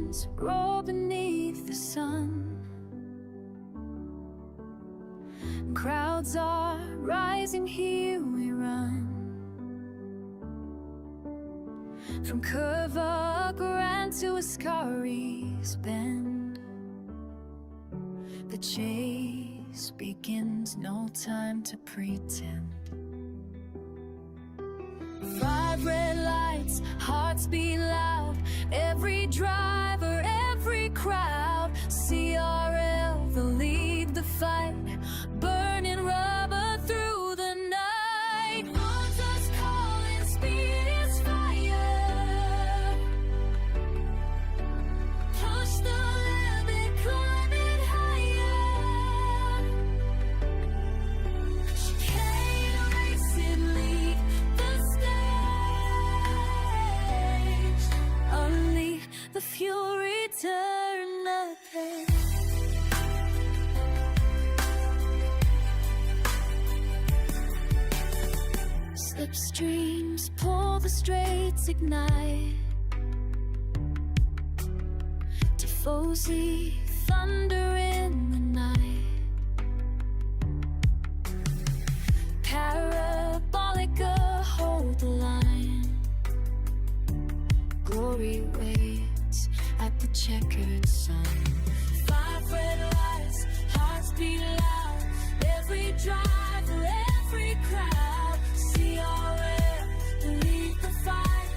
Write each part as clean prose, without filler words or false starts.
engines roar beneath the sun. Crowds are rising, here we run. From Curva Grand to Ascari's Bend, the chase begins, no time to pretend. 5 red lights, hearts beat loud, every driver, every crowd. CRL, they'll lead the fight, burning rubber through the night. Monza's calling, speed is fire. Push the limit, climb it higher. Chicane racing, lead the stage. Unleash the fury, turn the page. Slipstreams pull the straights, ignite. Tifosi thunder in the night. Parabolica hold the line. Glory waits at the checkered sun. 5 red lights, hearts beat loud, every driver, every crowd. CRL, lead the fight,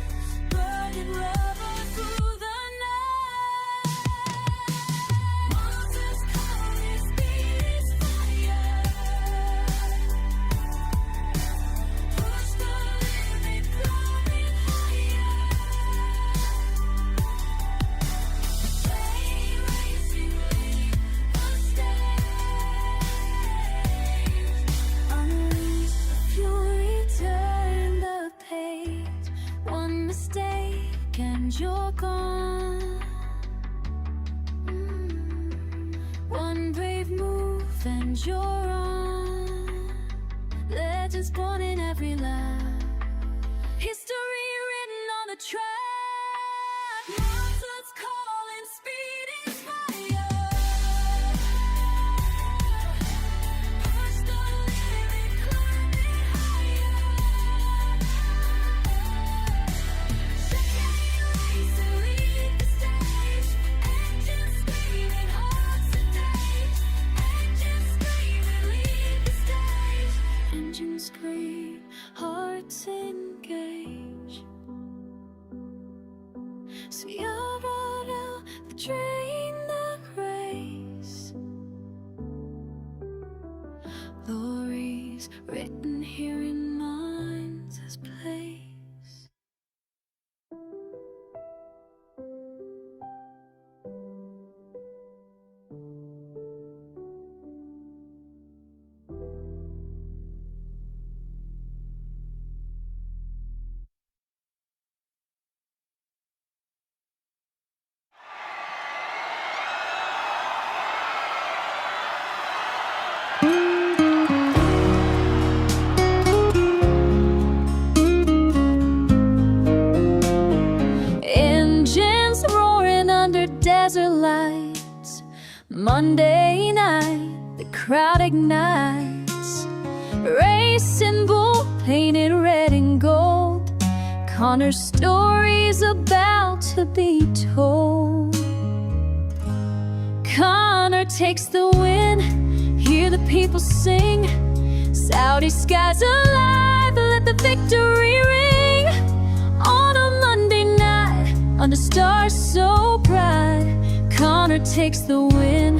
burning rubber through the night. Monza's calling, speed is fire. Push the limit, climb it higher. Train racing, lead the stage. Unleash the fury, turn the page. One mistake and you're gone. One brave move and you're on. Legends born in every lap, history written on the track. Monza's calling, speed is fire. Push the limit, climb it higher. Chicane racing, lead the stage. Engines screaming, hearts sedate. Engines screaming, lead the stage. Engines scream, hearts engage. CRL, the train that race. Glories written here in Monza's place. Engines roaring under desert lights. Monday night, the crowd ignites. Racing bull painted red and gold. Connor's story's about to be told. Connor takes the win, hear the people sing. Saudi skies alive, let the victory ring. On a Monday night, under stars so bright, Connor takes the win,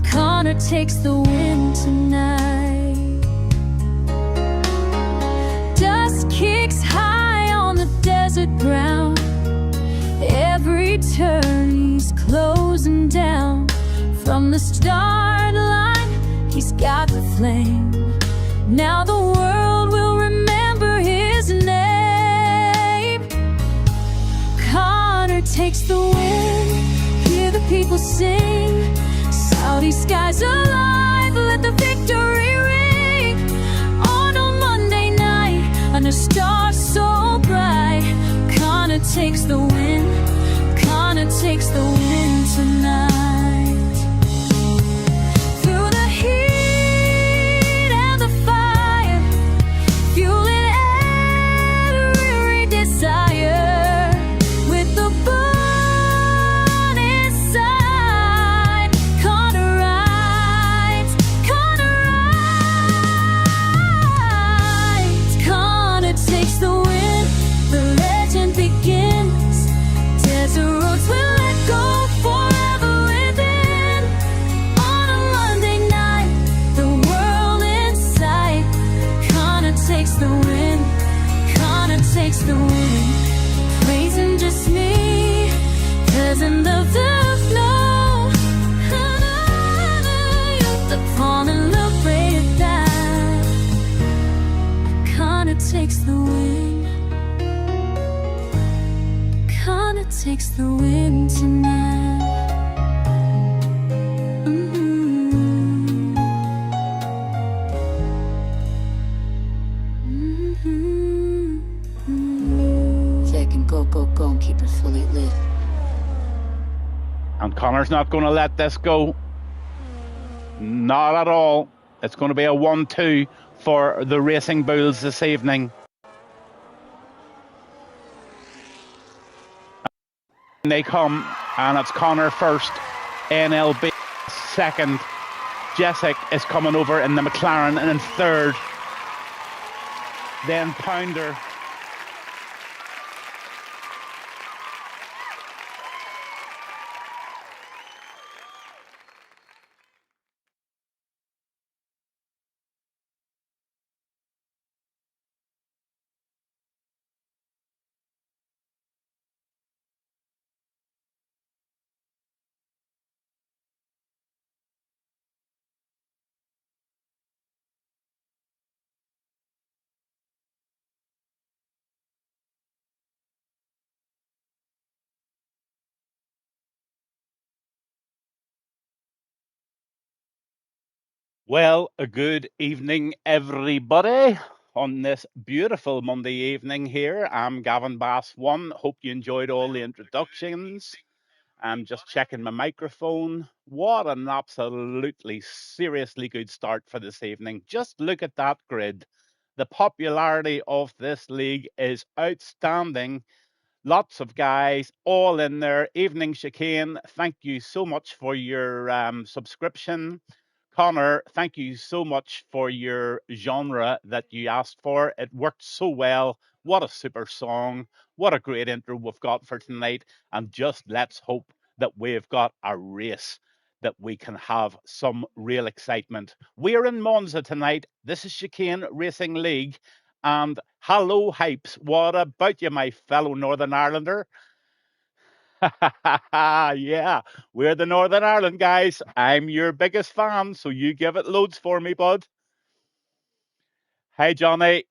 Connor takes the win tonight. Dust kicks high on the desert ground. Every turn he's closing down. From the start line, he's got the flame. Now the world will remember his name. Connor takes the win, hear the people sing. Saudi skies alive, let the victory ring. On a Monday night, under stars so bright, Connor takes the win, Connor Connor takes the win tonight. Through the heat and the fire, fueling every desire with the burn inside. Connor rides, Connor rides. Connor takes the win, the legend begins. Desert roads will let go forever within. On a Monday night, the world in sight. Connor takes the win, Connor takes the win. Praising just me, doesn't love the flow. The fallen love rated that. Connor takes the win. Connor takes the win tonight. Chicane, go and keep it fully lit. And Connor's not going to let this go. Not at all. It's going to be a 1-2 for the Racing Bulls this evening. And they come, and it's Connor first, NLB second. Jessic is coming over in the McLaren and in third. Then Pounder. Well, a good evening, everybody, on this beautiful Monday evening here. I'm Gavin Bass One. Hope you enjoyed all the introductions. I'm just checking my microphone. What an absolutely seriously good start for this evening. Just look at that grid. The popularity of this league is outstanding. Lots of guys all in there. Evening Chicane, thank you so much for your subscription. Connor, thank you so much for your genre that you asked for. It worked so well. What a super song. What a great intro we've got for tonight. And just let's hope that we've got a race that we can have some real excitement. We're in Monza tonight. This is Chicane Racing League. And hello, Hypes. What about you, my fellow Northern Irelander? Yeah, we're the Northern Ireland guys. I'm your biggest fan, so you give it loads for me, bud. Hey, Johnny.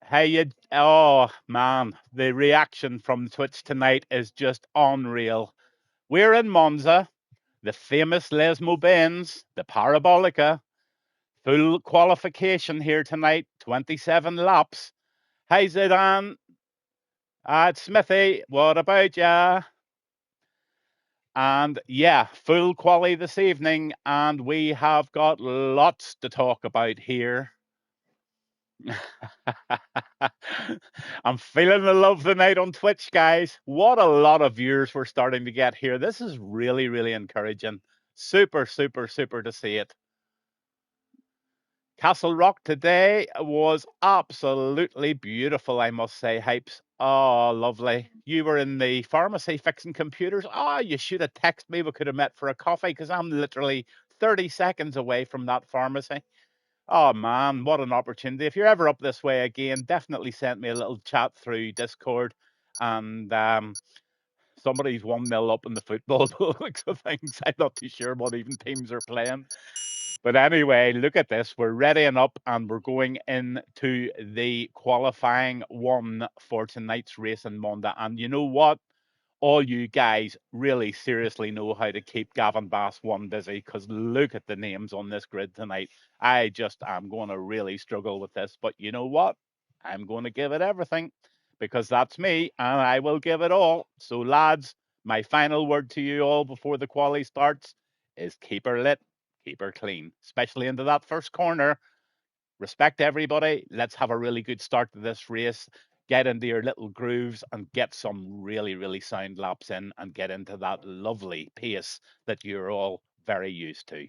Hey, you. Oh, man. The reaction from Twitch tonight is just unreal. We're in Monza, the famous Lesmo Benz, the Parabolica. Full qualification here tonight, 27 laps. Hey, Zidane. It's Smithy. What about ya? And yeah, full quality this evening, and we have got lots to talk about here. I'm feeling the love tonight on Twitch, guys. What a lot of viewers we're starting to get here. This is really, really encouraging. Super, super, super to see it. Castle Rock today was absolutely beautiful, I must say, Hypes. Oh, lovely. You were in the pharmacy fixing computers. Oh, you should have texted me. We could have met for a coffee because I'm literally 30 seconds away from that pharmacy. Oh, man, what an opportunity. If you're ever up this way again, definitely send me a little chat through Discord. And somebody's 1-0 up in the football looks of things. I'm not too sure what even teams are playing. But anyway, look at this. We're readying up and we're going into the qualifying one for tonight's race in Monza. And you know what? All you guys really seriously know how to keep Gavin Bass One busy because look at the names on this grid tonight. I just am going to really struggle with this. But you know what? I'm going to give it everything because that's me and I will give it all. So, lads, My final word to you all before the quali starts is keep her lit, keep her clean, especially into that first corner. Respect everybody. Let's have a really good start to this race. Get into your little grooves and get some really, really sound laps in and get into that lovely pace that you're all very used to.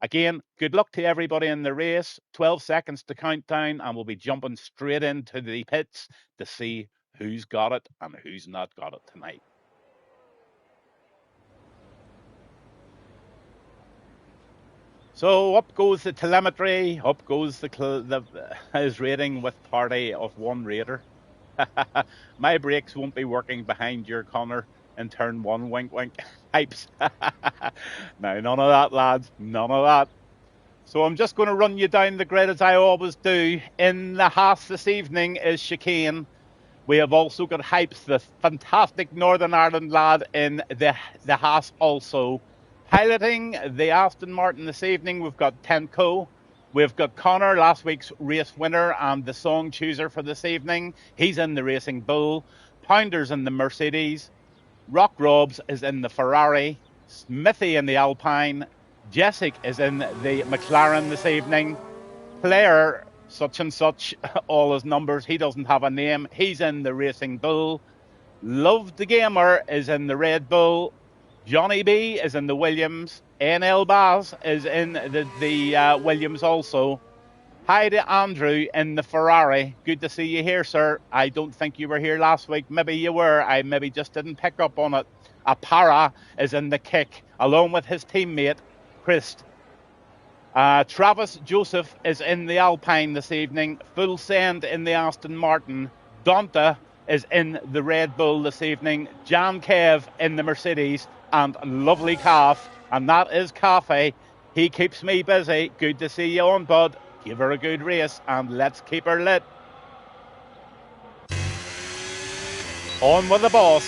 Again, good luck to everybody in the race. 12 seconds to count down, and we'll be jumping straight into the pits to see who's got it and who's not got it tonight. So up goes the telemetry, up goes his rating with party of one raider. My brakes won't be working behind your Connor in turn one, wink wink, hypes. Now, none of that, lads, none of that. So I'm just going to run you down the grid as I always do. In the Haas this evening is Chicane. We have also got Hypes, the fantastic Northern Ireland lad in the Haas also. Piloting the Aston Martin this evening, we've got Tenko. We've got Connor, last week's race winner and the song chooser for this evening. He's in the Racing Bull. Pounder's in the Mercedes. Rock Robs is in the Ferrari. Smithy in the Alpine. Jessic is in the McLaren this evening. Player such and such, all his numbers, he doesn't have a name. He's in the Racing Bull. Love the Gamer is in the Red Bull. Johnny B is in the Williams. NL Baz is in the Williams also. Hi to Andrew in the Ferrari. Good to see you here, sir. I don't think you were here last week. Maybe you were. I maybe just didn't pick up on it. Apara is in the Kick, along with his teammate, Christ. Travis Joseph is in the Alpine this evening. Full Send in the Aston Martin. Donta is in the Red Bull this evening. Jan Kev in the Mercedes. And lovely Calf, and that is Cafe. He keeps me busy. Good to see you on, bud. Give her a good race, and let's keep her lit. On with the boss.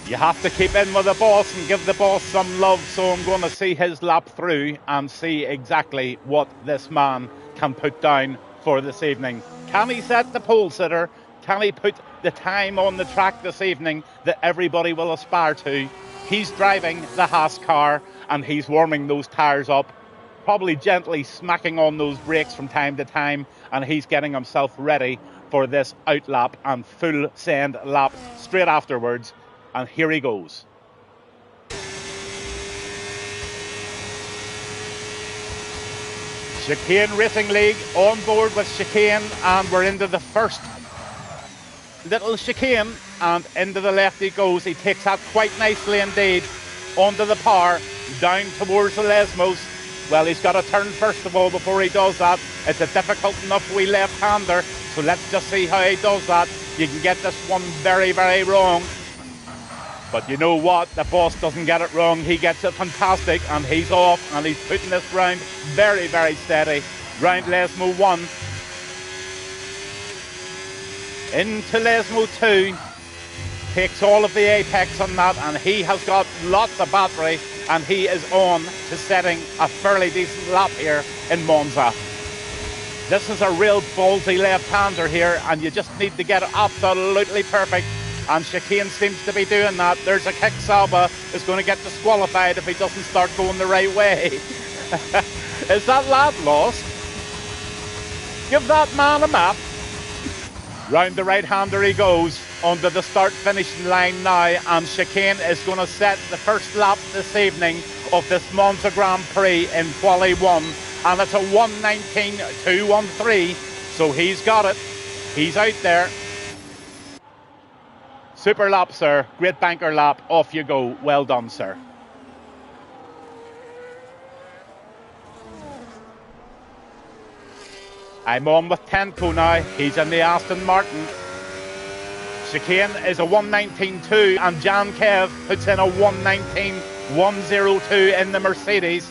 You have to keep in with the boss and give the boss some love, so I'm going to see his lap through and see exactly what this man can put down for this evening. Can he set the pole sitter? Can he put the time on the track this evening that everybody will aspire to? He's driving the Haas car and he's warming those tyres up, probably gently smacking on those brakes from time to time, and he's getting himself ready for this out lap and full send lap straight afterwards. And here he goes. Chicane Racing League on board with Chicane, and we're into the first little chicane, and into the left he goes. He takes that quite nicely indeed onto the par, down towards the Lesmos. Well, he's got to turn first of all before he does that. It's a difficult enough wee left-hander, so let's just see how he does that. You can get this one very, very wrong, but you know what? The boss doesn't get it wrong. He gets it fantastic, and he's off, and he's putting this round very, very steady. Round Lesmo 1. Into Lesmo 2, takes all of the apex on that, and he has got lots of battery, and he is on to setting a fairly decent lap here in Monza. This is a real ballsy left-hander here, and you just need to get it absolutely perfect, and Chicane seems to be doing that. There's a kick. Salba is going to get disqualified if he doesn't start going the right way. Is that lad lost? Give that man a map. Round the right-hander he goes, onto the start-finishing line now, and Chicane is going to set the first lap this evening of this Monza Grand Prix in Quali 1, and it's a 1:19.213, so he's got it. He's out there. Super lap, sir. Great banker lap. Off you go. Well done, sir. I'm on with Tenko now. He's in the Aston Martin. Chicane is a 1:19.2, and Jan Kev puts in a 1:19.102 in the Mercedes.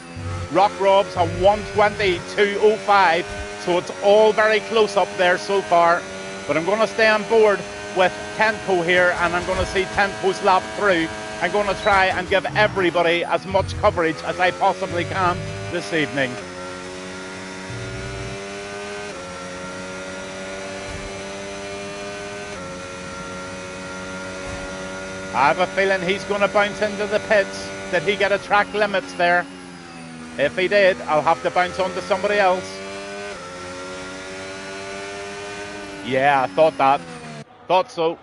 Rock Rob's a 1:20.205, so it's all very close up there so far. But I'm going to stay on board with Tenko here, and I'm going to see Tenko's lap through. I'm going to try and give everybody as much coverage as I possibly can this evening. I have a feeling he's going to bounce into the pits. Did he get a track limits there? If he did, I'll have to bounce on to somebody else. Yeah, I thought that. Thought so.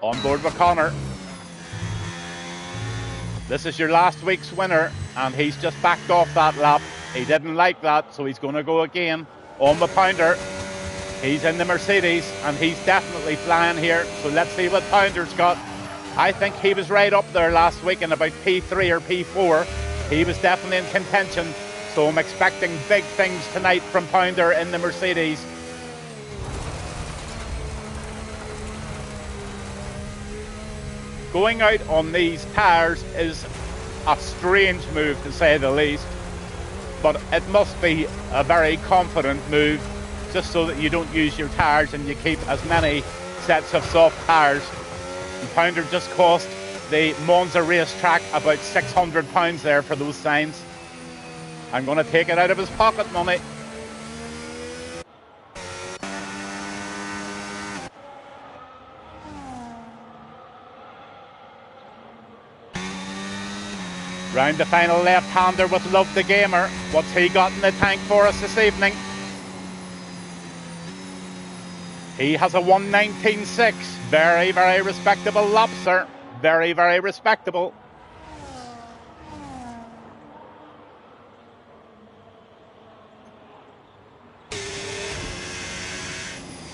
On board with Connor. This is your last week's winner, and he's just backed off that lap. He didn't like that, so he's going to go again. On the Pounder. He's in the Mercedes, and he's definitely flying here. So let's see what Pounder's got. I think he was right up there last week in about P3 or P4. He was definitely in contention. So I'm expecting big things tonight from Pounder in the Mercedes. Going out on these tyres is a strange move, to say the least. But it must be a very confident move, just so that you don't use your tyres and you keep as many sets of soft tyres. And Pounder just cost the Monza racetrack about £600 there for those signs. I'm going to take it out of his pocket money. Round the final left-hander with Love the Gamer. What's he got in the tank for us this evening? He has a 1:19.6. Very, very respectable lap, sir. Very, very respectable.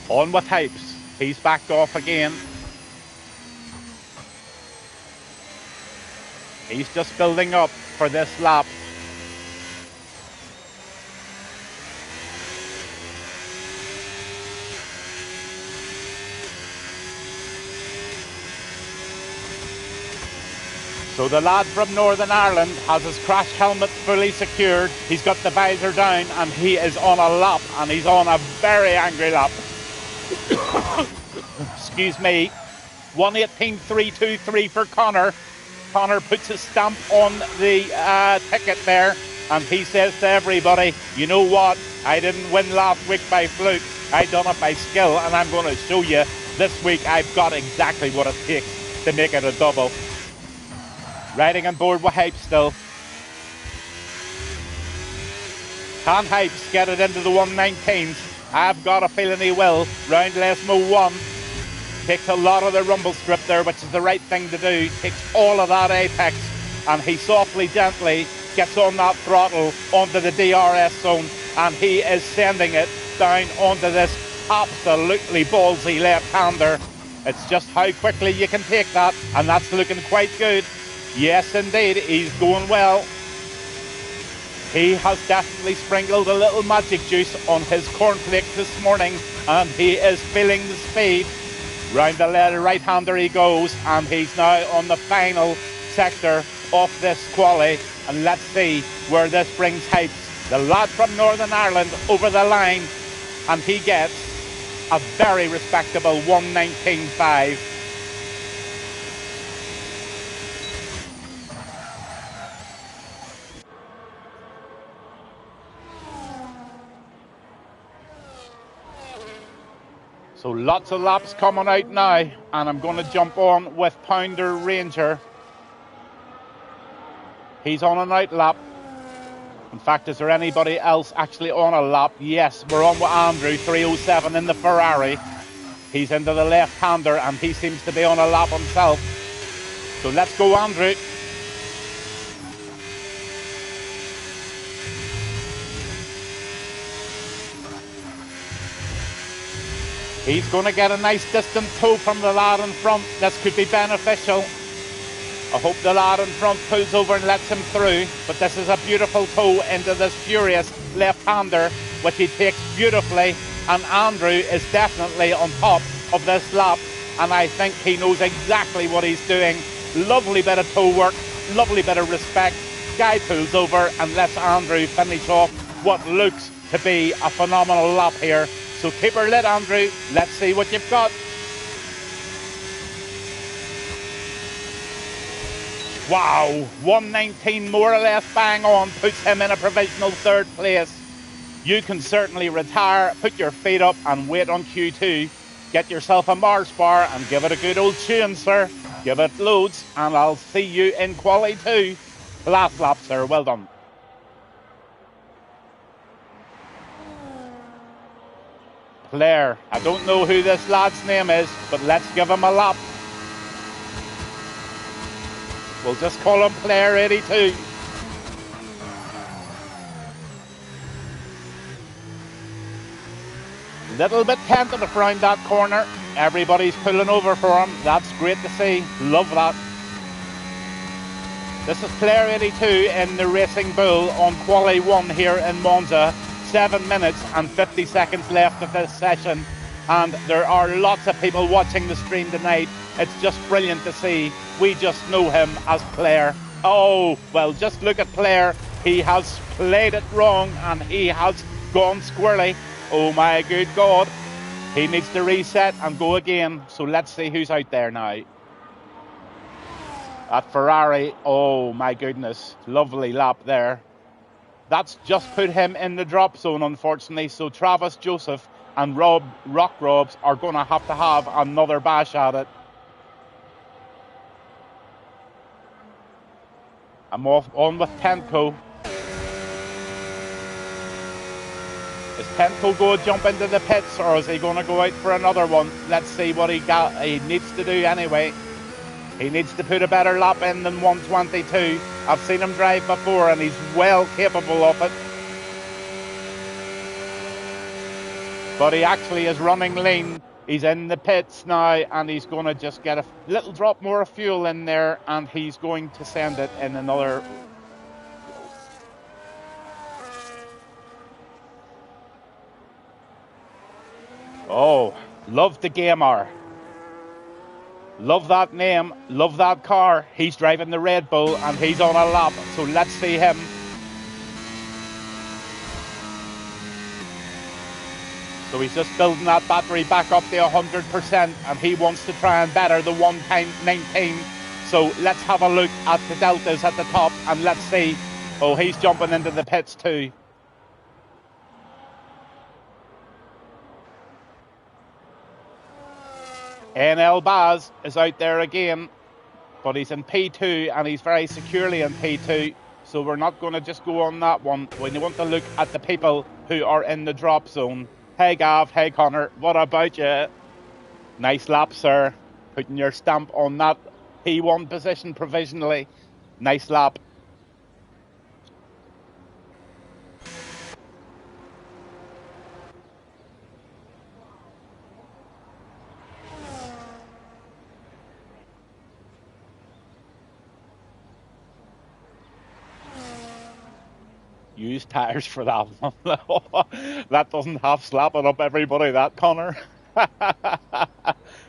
On with Hypes. He's backed off again. He's just building up for this lap. So the lad from Northern Ireland has his crash helmet fully secured. He's got the visor down and he is on a lap, and he's on a very angry lap. Excuse me. 1:18.323 for Connor. Connor puts his stamp on the ticket there, and he says to everybody, you know what, I didn't win last week by fluke, I done it by skill, and I'm going to show you this week I've got exactly what it takes to make it a double. Riding on board with Hype still. Can Hypes get it into the 1:19s? I've got a feeling he will. Round Lesmo 1. Takes a lot of the rumble strip there, which is the right thing to do. Takes all of that apex, and he softly, gently gets on that throttle onto the DRS zone, and he is sending it down onto this absolutely ballsy left-hander. It's just how quickly you can take that, and that's looking quite good. Yes, indeed, he's going well. He has definitely sprinkled a little magic juice on his cornflakes this morning, and he is feeling the speed. Round the right-hander he goes, and he's now on the final sector of this quali. And let's see where this brings Hypes, the lad from Northern Ireland, over the line, and he gets a very respectable 1:19.5. So lots of laps coming out now, and I'm going to jump on with Pounder Ranger. He's on an out lap. In fact, is there anybody else actually on a lap? Yes, we're on with Andrew, 307 in the Ferrari. He's into the left-hander, and he seems to be on a lap himself. So let's go, Andrew. He's going to get a nice distant tow from the lad in front. This could be beneficial. I hope the lad in front pulls over and lets him through. But this is a beautiful tow into this furious left-hander, which he takes beautifully. And Andrew is definitely on top of this lap. And I think he knows exactly what he's doing. Lovely bit of tow work, lovely bit of respect. Guy pulls over and lets Andrew finish off what looks to be a phenomenal lap here. So keep her lit, Andrew. Let's see what you've got. Wow, 1:19 more or less bang on puts him in a provisional third place. You can certainly retire, put your feet up and wait on Q2. Get yourself a Mars bar and give it a good old tune, sir. Give it loads, and I'll see you in quali 2. Last lap, sir. Well done. Claire. I don't know who this lad's name is, but let's give him a lap. We'll just call him Claire 82. Little bit tentative around that corner. Everybody's pulling over for him. That's great to see. Love that. This is Claire 82 in the Racing Bull on Quali 1 here in Monza. 7 minutes and 50 seconds left of this session. And there are lots of people watching the stream tonight. It's just brilliant to see. We just know him as Claire. Oh, well, just look at Claire. He has played it wrong and he has gone squirrely. Oh my good God. He needs to reset and go again. So let's see who's out there now. That Ferrari, oh my goodness. Lovely lap there. That's just put him in the drop zone, unfortunately. So Travis Joseph and Rock Robs are going to have another bash at it. I'm on with Tenko. Is Tenko going to jump into the pits, or is he going to go out for another one? Let's see what he needs to do anyway. He needs to put a better lap in than 122. I've seen him drive before and he's well capable of it. But he actually is running lean. He's in the pits now and he's going to just get a little drop more of fuel in there and he's going to send it in another. Oh, love the gamer. Love that name, love that car. He's driving the Red Bull and he's on a lap, so let's see him. So he's just building that battery back up to 100% and he wants to try and better the 1:19. So let's have a look at the deltas at the top and let's see. Oh, he's jumping into the pits too. NL Baz is out there again, but he's in P2 and he's very securely in P2, so we're not going to just go on that one. We want to look at the people who are in the drop zone. Hey Gav, hey Connor, what about you? Nice lap, sir. Putting your stamp on that P1 position provisionally. Nice lap. Use tyres for that one. That doesn't have slapping up everybody, that, Connor.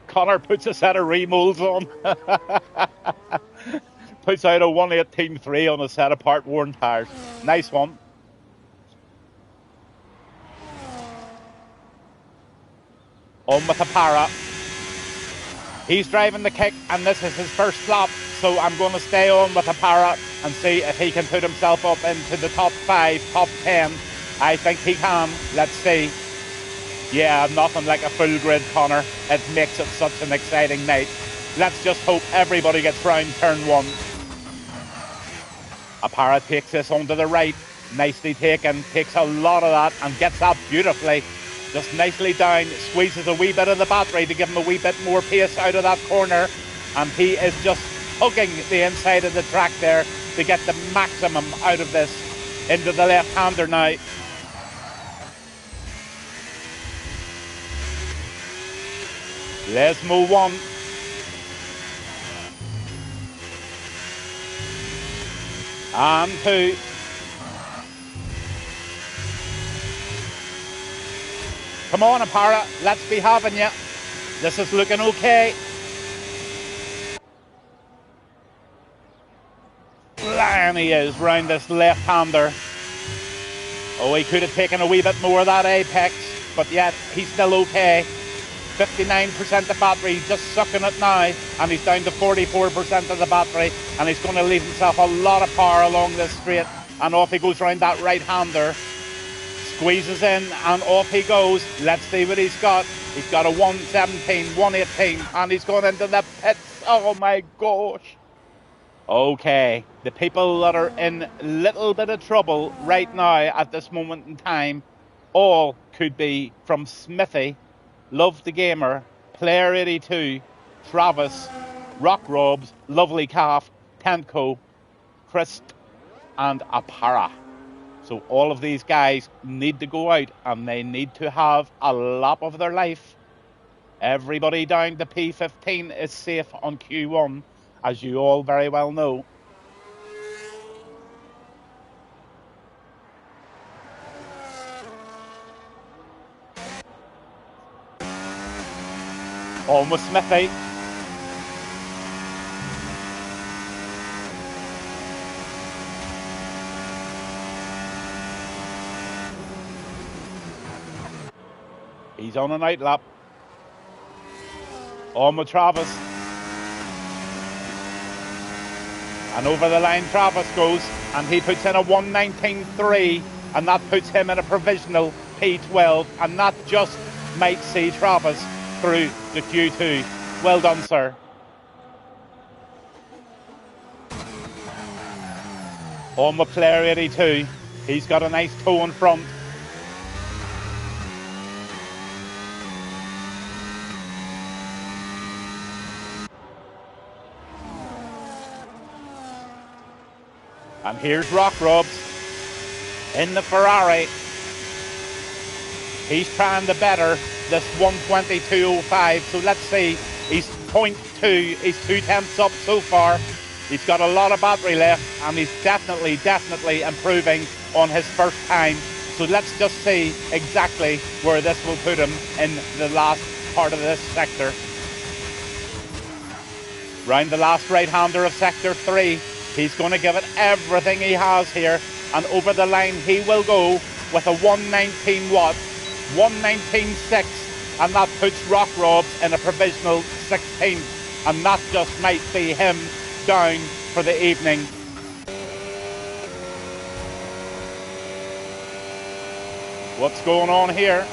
Connor puts a set of remolds on. Puts out a 1:18.3 on a set of part-worn tyres. Nice one. On with a para. He's driving the kick and this is his first lap, so I'm going to stay on with a para and see if he can put himself up into the top 5, top 10. I think he can. Let's see. Yeah, nothing like a full grid, Connor. It makes it such an exciting night. Let's just hope everybody gets round turn 1. A para takes this onto the right. Nicely taken. Takes a lot of that and gets that beautifully. Just nicely down, squeezes a wee bit of the battery to give him a wee bit more pace out of that corner. And he is just hugging the inside of the track there to get the maximum out of this. Into the left-hander now. Lesmo 1. And 2. Come on, Apara, let's be having you. This is looking okay. Lion he is round this left-hander. Oh, he could have taken a wee bit more of that apex, but yet he's still okay. 59% of battery, just sucking it now, and he's down to 44% of the battery, and he's going to leave himself a lot of power along this straight, and off he goes round that right-hander. Squeezes in and off he goes. Let's see what he's got. He's got a 117, 118, and he's going into the pits. Oh my gosh. Okay, the people that are in a little bit of trouble right now at this moment in time all could be from Smithy, Love the Gamer, Player 82, Travis, Rock Robs, Lovely Calf, Tenko, Chris, and Apara. So all of these guys need to go out and they need to have a lap of their life. Everybody down to P15 is safe on Q1, as you all very well know. Almost Smithy. He's on an outlap. Almost Travis. And over the line Travis goes, and he puts in a 119.3, and that puts him in a provisional P12, and that just might see Travis through the Q2. Well done, sir. On the Player 82, he's got a nice toe in front. And here's Rock Robs in the Ferrari. He's trying to better this 122.05, so let's see. He's 0.2, he's 2/10 up so far. He's got a lot of battery left, and he's definitely improving on his first time. So let's just see exactly where this will put him in the last part of this sector. Round the last right-hander of Sector 3. He's going to give it everything he has here, and over the line he will go with a 119 watt, 119.6, and that puts Rock Robs in a provisional 16th, and that just might be him down for the evening. What's going on here?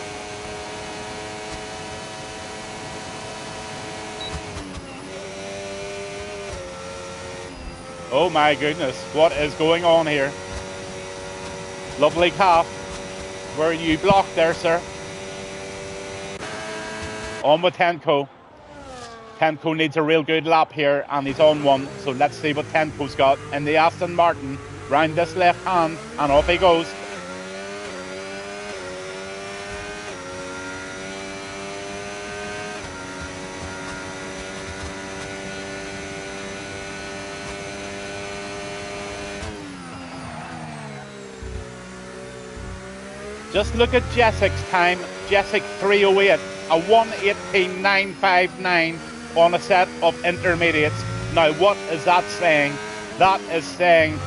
Oh my goodness, what is going on here? Lovely Calf, where you blocked there, sir. On with Tenko. Tenko needs a real good lap here, and he's on one, so let's see what Tenko's got in the Aston Martin. Round this left hand, and off he goes. Just look at Jessik's time. Jessik 308, a 118.959 on a set of intermediates. Now, what is that saying? That is saying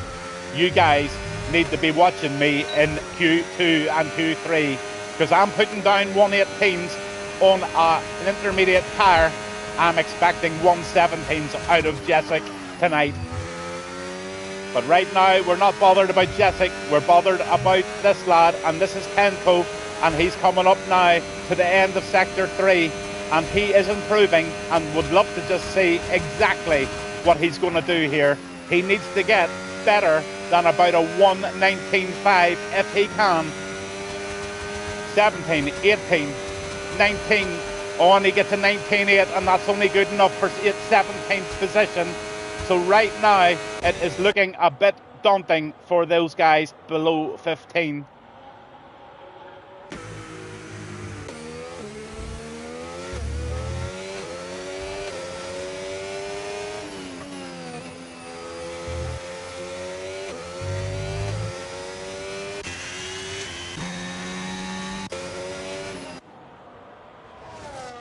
you guys need to be watching me in Q2 and Q3, because I'm putting down 118s on an intermediate tyre. I'm expecting 117s out of Jessik tonight. But right now, we're not bothered about Jessik. We're bothered about this lad, and this is Tenko, and he's coming up now to the end of Sector 3, and he is improving, and would love to just see exactly what he's going to do here. He needs to get better than about a 119.5 if he can. 17, 18, 19. Oh, and he gets a 19.8, and that's only good enough for 17th position. So right now, it is looking a bit daunting for those guys below 15.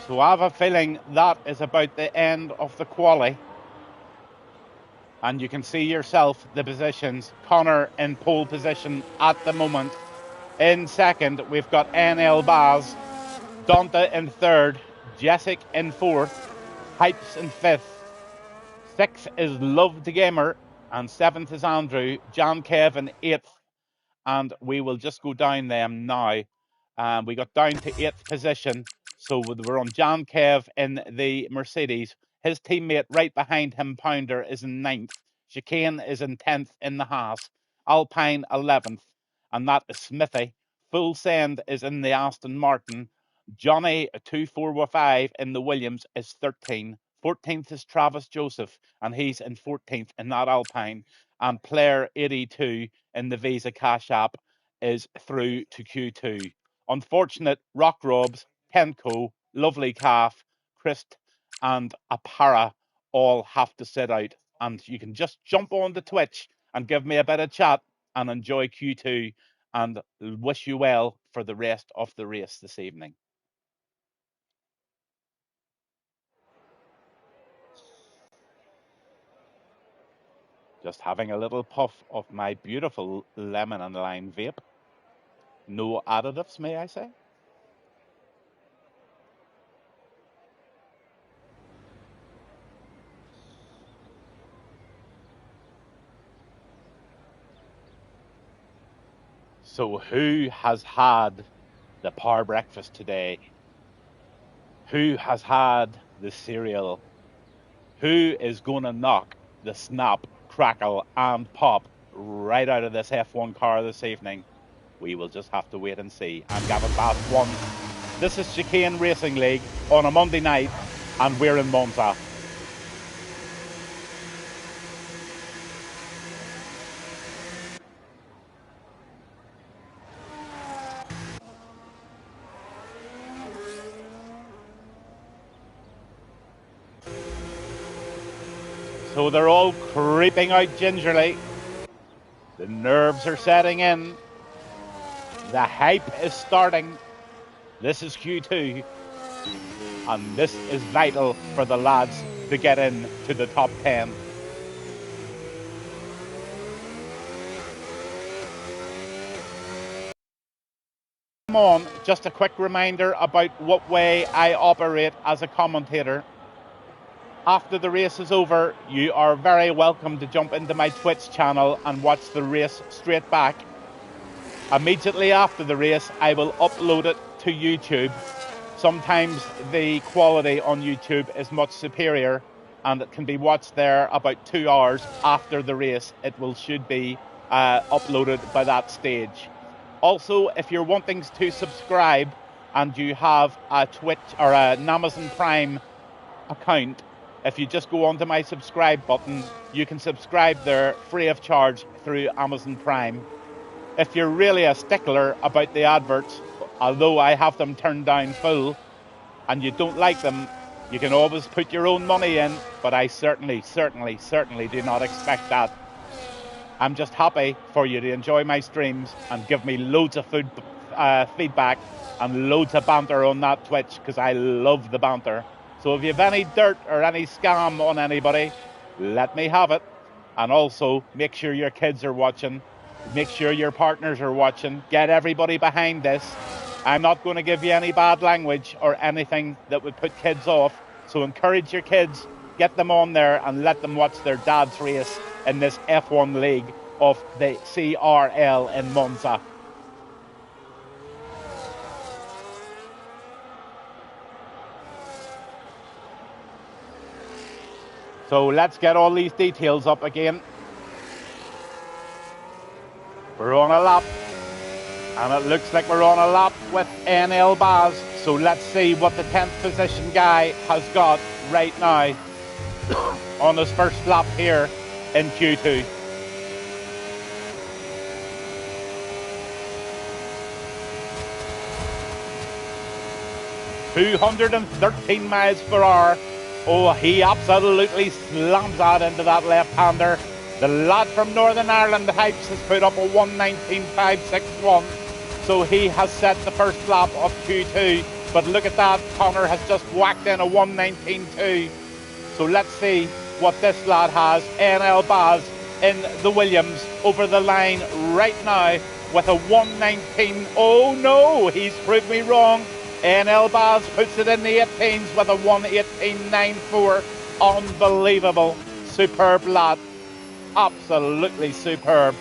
So I have a feeling that is about the end of the quali. And you can see yourself the positions. Connor in pole position at the moment. In second, we've got NL Baz. Donta in third. Jessik in fourth. Hypes in fifth. Sixth is Love the Gamer. And seventh is Andrew. Jan Kev in eighth. And we will just go down them now. We got down to eighth position. So we're on Jan Kev in the Mercedes. His teammate right behind him, Pounder, is in 9th. Chicane is in 10th in the Haas. Alpine 11th, and that is Smithy. Full Send is in the Aston Martin. Johnny 245 in the Williams is 13. 14th is Travis Joseph, and he's in 14th in that Alpine. And Player 82 in the Visa Cash App is through to Q2. Unfortunate Rock Robs, Kenco, Lovely Calf, Christ, and Apara all have to sit out. And you can just jump on the Twitch and give me a bit of chat and enjoy Q2 and wish you well for the rest of the race this evening. Just having a little puff of my beautiful lemon and lime vape. No additives, may I say? So who has had the power breakfast today? Who has had the cereal? Who is going to knock the snap, crackle, and pop right out of this F1 car this evening? We will just have to wait and see. I'm Gavin Bass 1. This is Chicane Racing League on a Monday night, and we're in Monza. So they're all creeping out gingerly. The nerves are setting in. The hype is starting. This is Q2. And this is vital for the lads to get in to the top 10. Come on, just a quick reminder about what way I operate as a commentator. After the race is over, you are very welcome to jump into my Twitch channel and watch the race straight back. Immediately after the race, I will upload it to YouTube. Sometimes the quality on YouTube is much superior, and it can be watched there about 2 hours after the race. It should be uploaded by that stage. Also, if you're wanting to subscribe and you have a Twitch or an Amazon Prime account, if you just go onto my subscribe button, you can subscribe there free of charge through Amazon Prime. If you're really a stickler about the adverts, although I have them turned down full, and you don't like them, you can always put your own money in, but I certainly do not expect that. I'm just happy for you to enjoy my streams and give me loads of feedback and loads of banter on that Twitch, because I love the banter. So if you have any dirt or any scam on anybody, let me have it. And also, make sure your kids are watching. Make sure your partners are watching. Get everybody behind this. I'm not going to give you any bad language or anything that would put kids off. So encourage your kids, get them on there and let them watch their dad's race in this F1 league of the CRL in Monza. So let's get all these details up again. We're on a lap, and it looks like we're on a lap with NL Baz. So let's see what the 10th position guy has got right now on his first lap here in Q2. ...213 miles per hour. Oh, he absolutely slams out into that left-hander. The lad from Northern Ireland, Hypes, has put up a 1:19.561. So he has set the first lap of Q2. But look at that, Connor has just whacked in a 1:19.2. So let's see what this lad has. NL Baz in the Williams over the line right now with a 1:19. Oh no, he's proved me wrong. NL Baz puts it in the 18s with a 1:18.94. Unbelievable. Superb lad. Absolutely superb.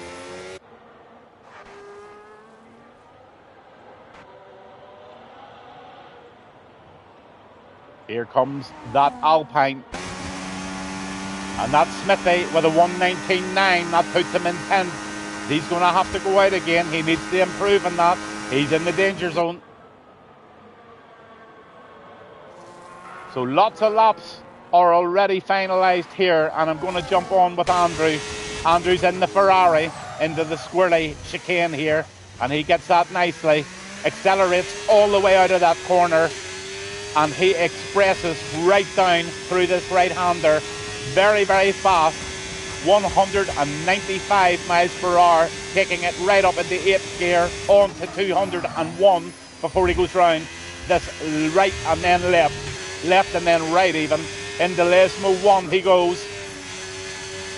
Here comes that Alpine. And that's Smithy with a 119.9. That puts him in 10th. He's going to have to go out again. He needs to improve on that. He's in the danger zone. So lots of laps are already finalised here. And I'm going to jump on with Andrew. Andrew's in the Ferrari into the squirrely chicane here. And he gets that nicely. Accelerates all the way out of that corner. And he expresses right down through this right-hander. Very, very fast. 195 miles per hour. Taking it right up into 8th gear. On to 201 before he goes round. This right and then left. Left and then right even. Into Lesmo 1 he goes.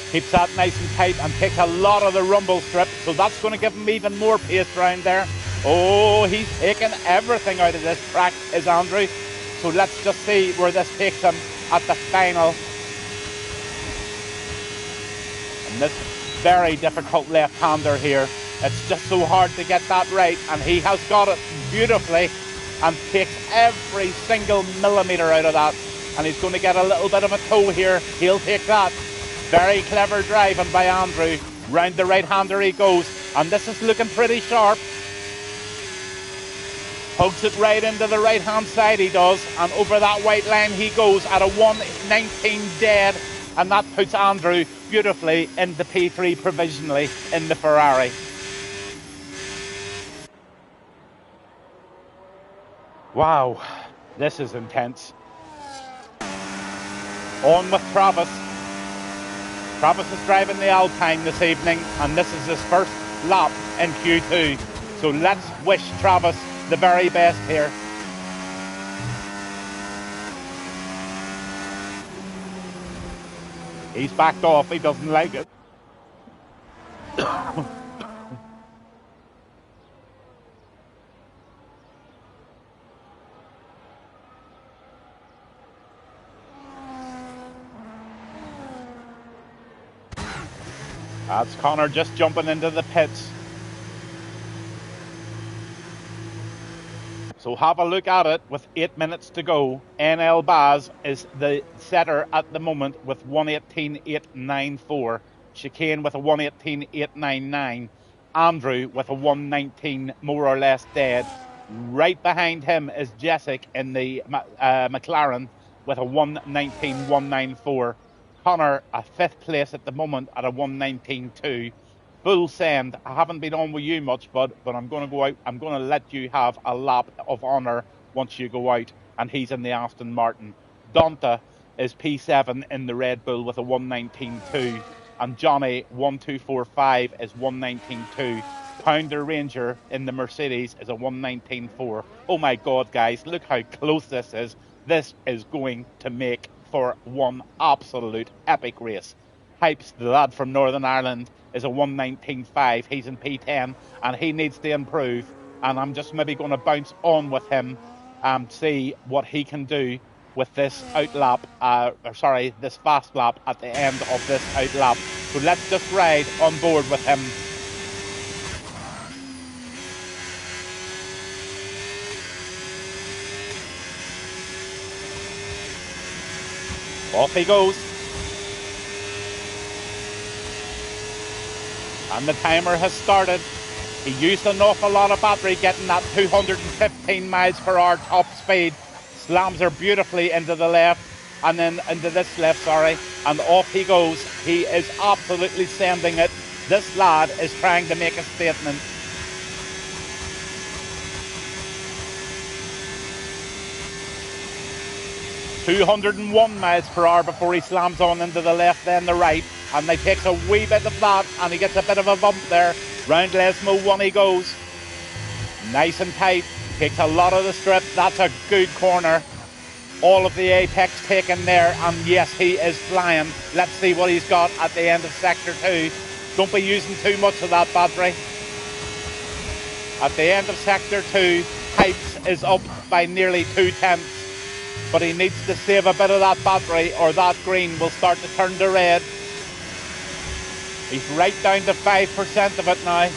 Keeps that nice and tight and takes a lot of the rumble strip. So that's going to give him even more pace round there. Oh, he's taking everything out of this track, is Andrew. So let's just see where this takes him at the final. And this very difficult left-hander here. It's just so hard to get that right. And he has got it beautifully and takes every single millimetre out of that. And he's going to get a little bit of a toe here. He'll take that. Very clever driving by Andrew. Round the right-hander he goes. And this is looking pretty sharp. Hugs it right into the right-hand side he does. And over that white line he goes at a 119 dead. And that puts Andrew beautifully into P3 provisionally in the Ferrari. Wow, this is intense. On with Travis. Travis is driving the Alpine this evening, and this is his first lap in Q2. So let's wish Travis the very best here. He's backed off, he doesn't like it. That's Connor just jumping into the pits. So have a look at it with 8 minutes to go. NL Baz is the setter at the moment with 118.894. Chicane with a 118.899. Andrew with a 119 more or less dead. Right behind him is Jessic in the McLaren with a 119.194. Connor at 5th place at the moment at a 119.2. Full send. I haven't been on with you much, bud, but I'm going to go out. I'm going to let you have a lap of honour once you go out. And he's in the Aston Martin. Donta is P7 in the Red Bull with a 119.2. And Johnny 1245 is 119.2. Pounder Ranger in the Mercedes is a 119.4. Oh my God, guys, look how close this is. This is going to make for one absolute epic race. Hypes, the lad from Northern Ireland, is a 119.5. He's in P10 and he needs to improve. And I'm just maybe going to bounce on with him and see what he can do with this this fast lap at the end of this out lap. So let's just ride on board with him. Off he goes. And the timer has started. He used an awful lot of battery getting that 215 miles per hour top speed. Slams her beautifully into the left and then into this left, and off he goes. He is absolutely sending it. This lad is trying to make a statement. .201 miles per hour before he slams on into the left, then the right, and he takes a wee bit of that, and he gets a bit of a bump there. Round Lesmo 1 he goes. Nice and tight. Takes a lot of the strip. That's a good corner. All of the apex taken there, and yes, he is flying. Let's see what he's got at the end of sector 2. Don't be using too much of that battery. At the end of sector 2, Pipes is up by nearly 2/10. But he needs to save a bit of that battery or that green will start to turn to red. He's right down to 5% of it now.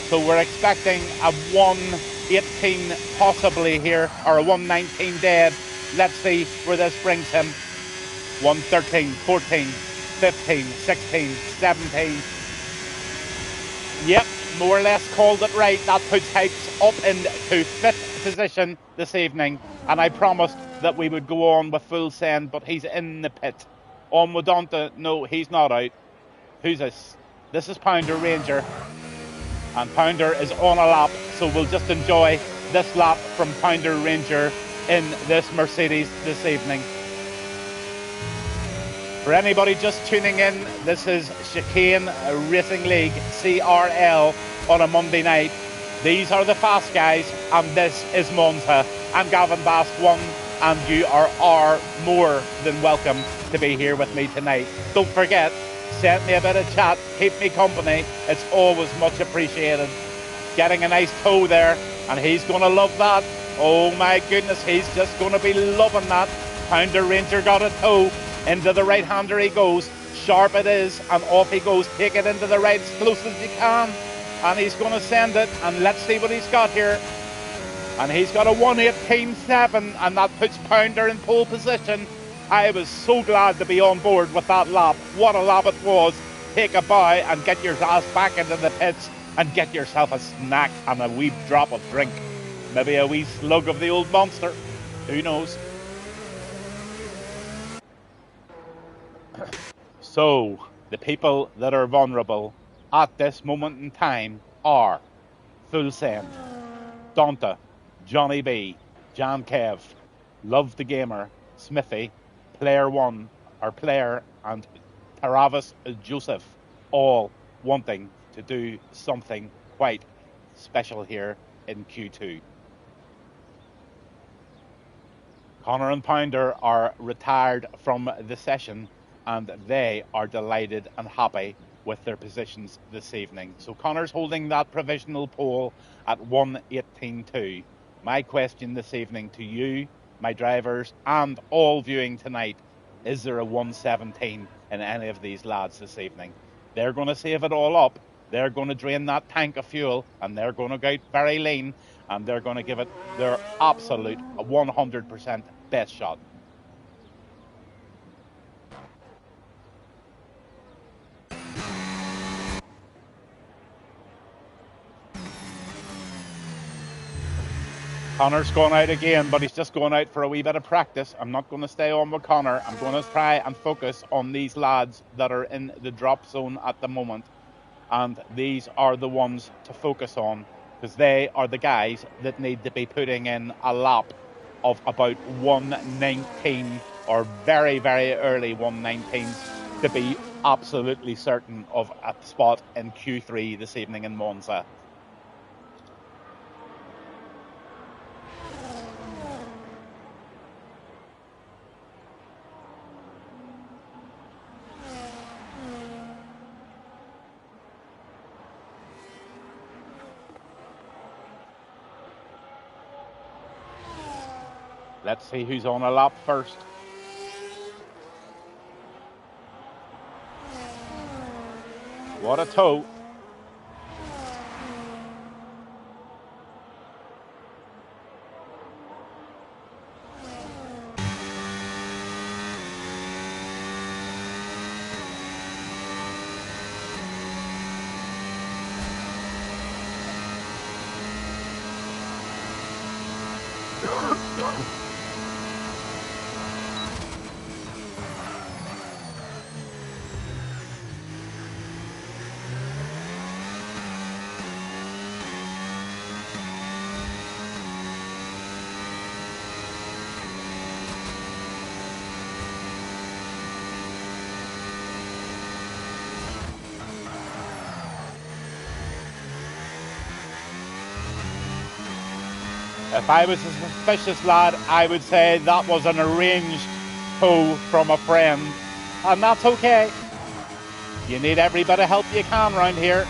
So we're expecting a 118 possibly here, or a 119 dead. Let's see where this brings him. 113, 14, 15, 16, 17. Yep, more or less called it right. That puts Hikes up into 5th position this evening. And I promised that we would go on with full send, but he's in the pit. On with Donta. No, he's not out. Who's this? This is Pounder Ranger. And Pounder is on a lap, so we'll just enjoy this lap from Pounder Ranger in this Mercedes this evening. For anybody just tuning in, this is Chicane Racing League, CRL, on a Monday night. These are the fast guys, and this is Monza. I'm Gavin Bass 1, and you are more than welcome to be here with me tonight. Don't forget, send me a bit of chat, keep me company. It's always much appreciated. Getting a nice toe there, and he's going to love that. Oh my goodness, he's just going to be loving that. Pounder Ranger got a toe. Into the right-hander he goes. Sharp it is, and off he goes. Take it into the right as close as you can. And he's going to send it, and let's see what he's got here. And he's got a 1:18.7, and that puts Pounder in pole position. I was so glad to be on board with that lap. What a lap it was. Take a bow and get your ass back into the pits and get yourself a snack and a wee drop of drink. Maybe a wee slug of the old monster. Who knows? So, the people that are vulnerable at this moment in time are Full Send, Donta, Johnny B, Jan Kev, Love the Gamer, Smithy, Player One, our player, and Taravis Joseph, all wanting to do something quite special here in Q2. Connor and Pounder are retired from the session, and they are delighted and happy with their positions this evening. So Connor's holding that provisional pole at 1:18.2. My question this evening to you, my drivers, and all viewing tonight, is there a 1:17 in any of these lads this evening? They're going to save it all up. They're going to drain that tank of fuel, and they're going to go out very lean, and they're going to give it their absolute 100% best shot. Connor's going out again, but he's just going out for a wee bit of practice. I'm not going to stay on with Connor. I'm going to try and focus on these lads that are in the drop zone at the moment. And these are the ones to focus on, because they are the guys that need to be putting in a lap of about 1:19 or very, very early 1:19s to be absolutely certain of a spot in Q3 this evening in Monza. Let's see who's on a lap first. What a toe. If I was a suspicious lad, I would say that was an arranged toe from a friend. And that's okay. You need every bit of help you can around here.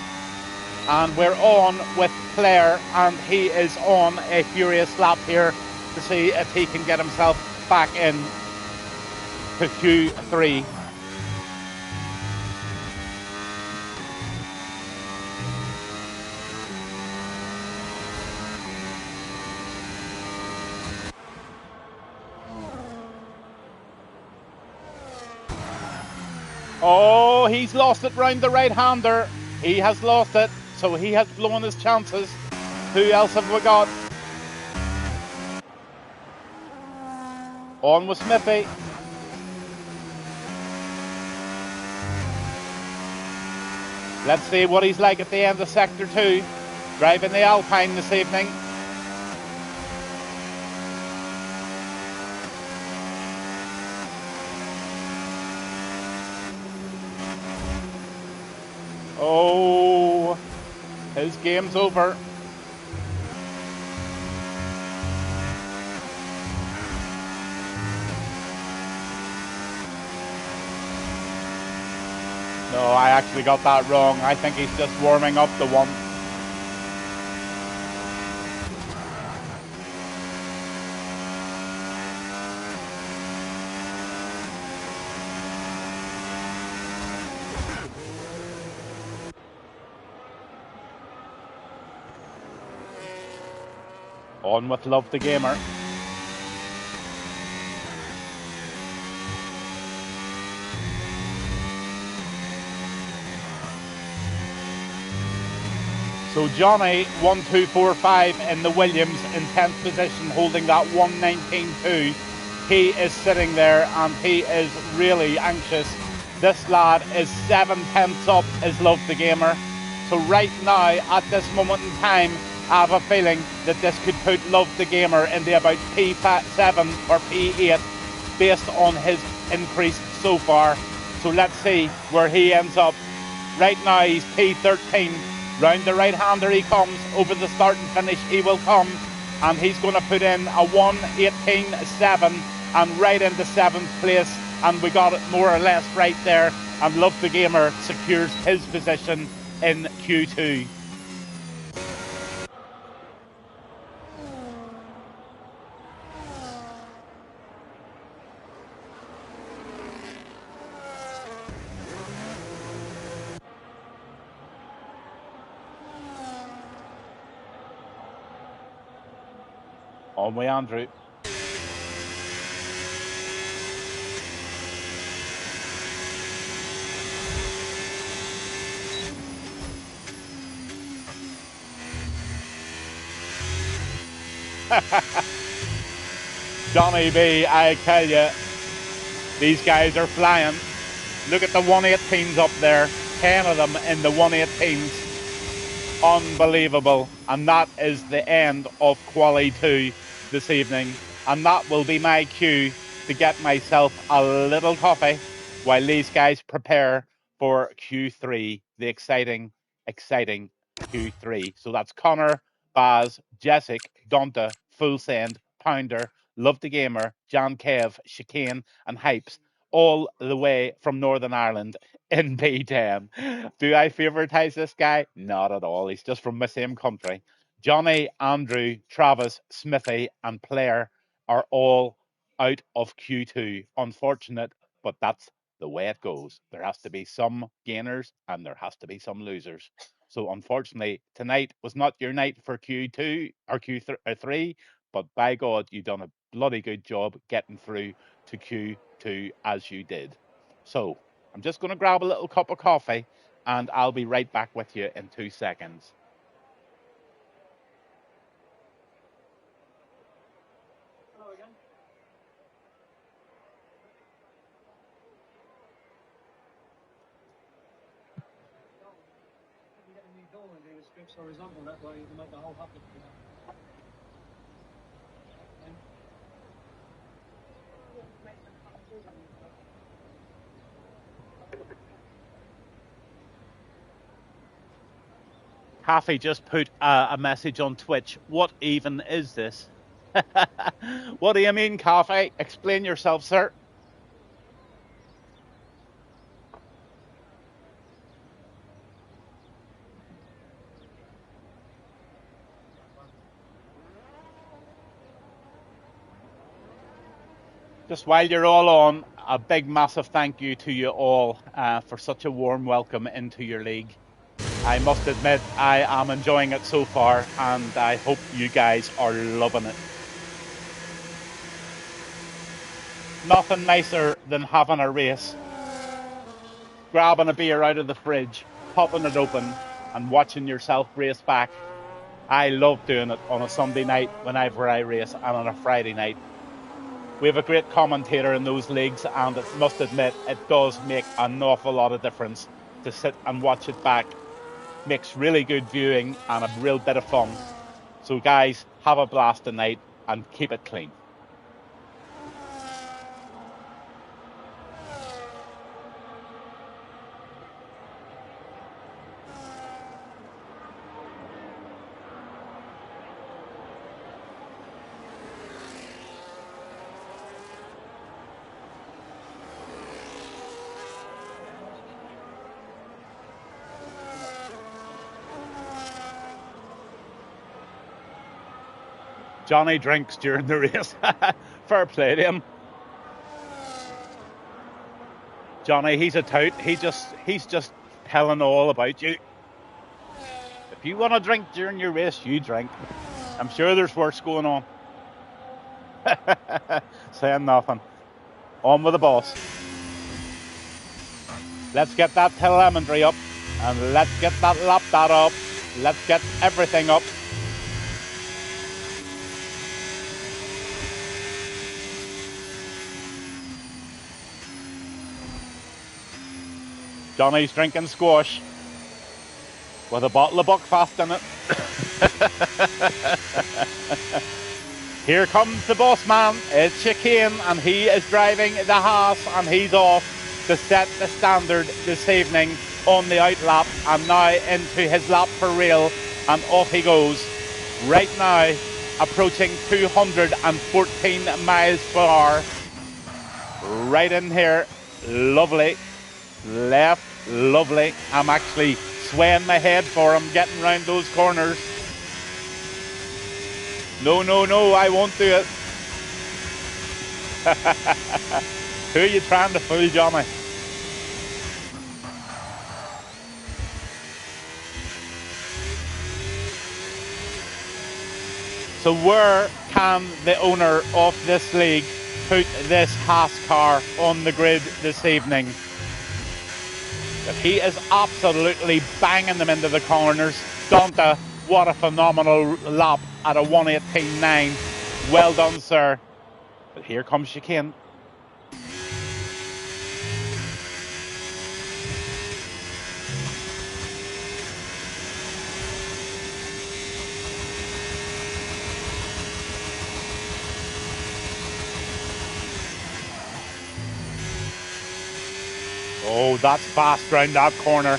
And we're on with Claire, and he is on a furious lap here to see if he can get himself back in to Q3. Oh, he's lost it round the right-hander. He has lost it, so he has blown his chances. Who else have we got? On with Smithy. Let's see what he's like at the end of Sector 2. Driving the Alpine this evening. Oh, his game's over. No, I actually got that wrong. I think he's just warming up the one. On with Love the Gamer. So Johnny, 1245 in the Williams in 10th position, holding that 119.2. He is sitting there and he is really anxious. This lad is 7/10 up, is Love the Gamer. So right now, at this moment in time, I have a feeling that this could put Love the Gamer into about P7 or P8 based on his increase so far. So let's see where he ends up. Right now he's P13. Round the right-hander he comes. Over the start and finish he will come. And he's going to put in a 1:18.7 and right into 7th place. And we got it more or less right there. And Love the Gamer secures his position in Q2. On with Andrew. Johnny B, I tell you, these guys are flying. Look at the 118s up there. 10 of them in the 118s. Unbelievable. And that is the end of Quali 2 this evening. And that will be my cue to get myself a little coffee while these guys prepare for Q3, the exciting Q3. So that's Connor, Baz, Jessic, Donta, Full Send, Pounder, Love the Gamer, Jan Kev, Chicane, and Hypes, all the way from Northern Ireland in B10. Do I favouritize this guy? Not at all. He's just from the same country. Johnny, Andrew, Travis, Smithy, and Player are all out of Q2. Unfortunate, but that's the way it goes. There has to be some gainers and there has to be some losers. So unfortunately, tonight was not your night for Q2 or Q3, but by God, you've done a bloody good job getting through to Q2 as you did. So I'm just going to grab a little cup of coffee and I'll be right back with you in 2 seconds. Hello again. You get a new door and do the strips horizontal, that way you can make the whole hut look good. Haffy just put a message on Twitch. What even is this? What do you mean, Coffee? Explain yourself, sir. Just while you're all on, a big, massive thank you to you all for such a warm welcome into your league. I must admit, I am enjoying it so far, and I hope you guys are loving it. Nothing nicer than having a race grabbing a beer out of the fridge, popping it open, and watching yourself race back. I love doing it on a Sunday night whenever I race, and on a Friday night. We have a great commentator in those leagues, and I must admit, it does make an awful lot of difference to sit and watch it back. Makes really good viewing and a real bit of fun. So guys, have a blast tonight and keep it clean. Johnny drinks during the race. Fair play to him. Johnny, he's a tout. He's just telling all about you. If you want to drink during your race, you drink. I'm sure there's worse going on. Saying nothing. On with the boss. Let's get that telemetry up, and let's get that lap data up. Let's get everything up. Johnny's drinking squash with a bottle of Buckfast in it. Here comes the boss man. It's Chicane, and he is driving the Haas, and he's off to set the standard this evening on the outlap, and now into his lap for real, and off he goes. Right now, approaching 214 miles per hour. Right in here, lovely. Left, lovely. I'm actually swaying my head for him, getting round those corners. No, I won't do it. Who are you trying to fool, Johnny? So where can the owner of this league put this Haas car on the grid this evening? But he is absolutely banging them into the corners. Donta, what a phenomenal lap at a 1:18.9. Well done, sir. But here comes Chicane. Oh, that's fast round that corner.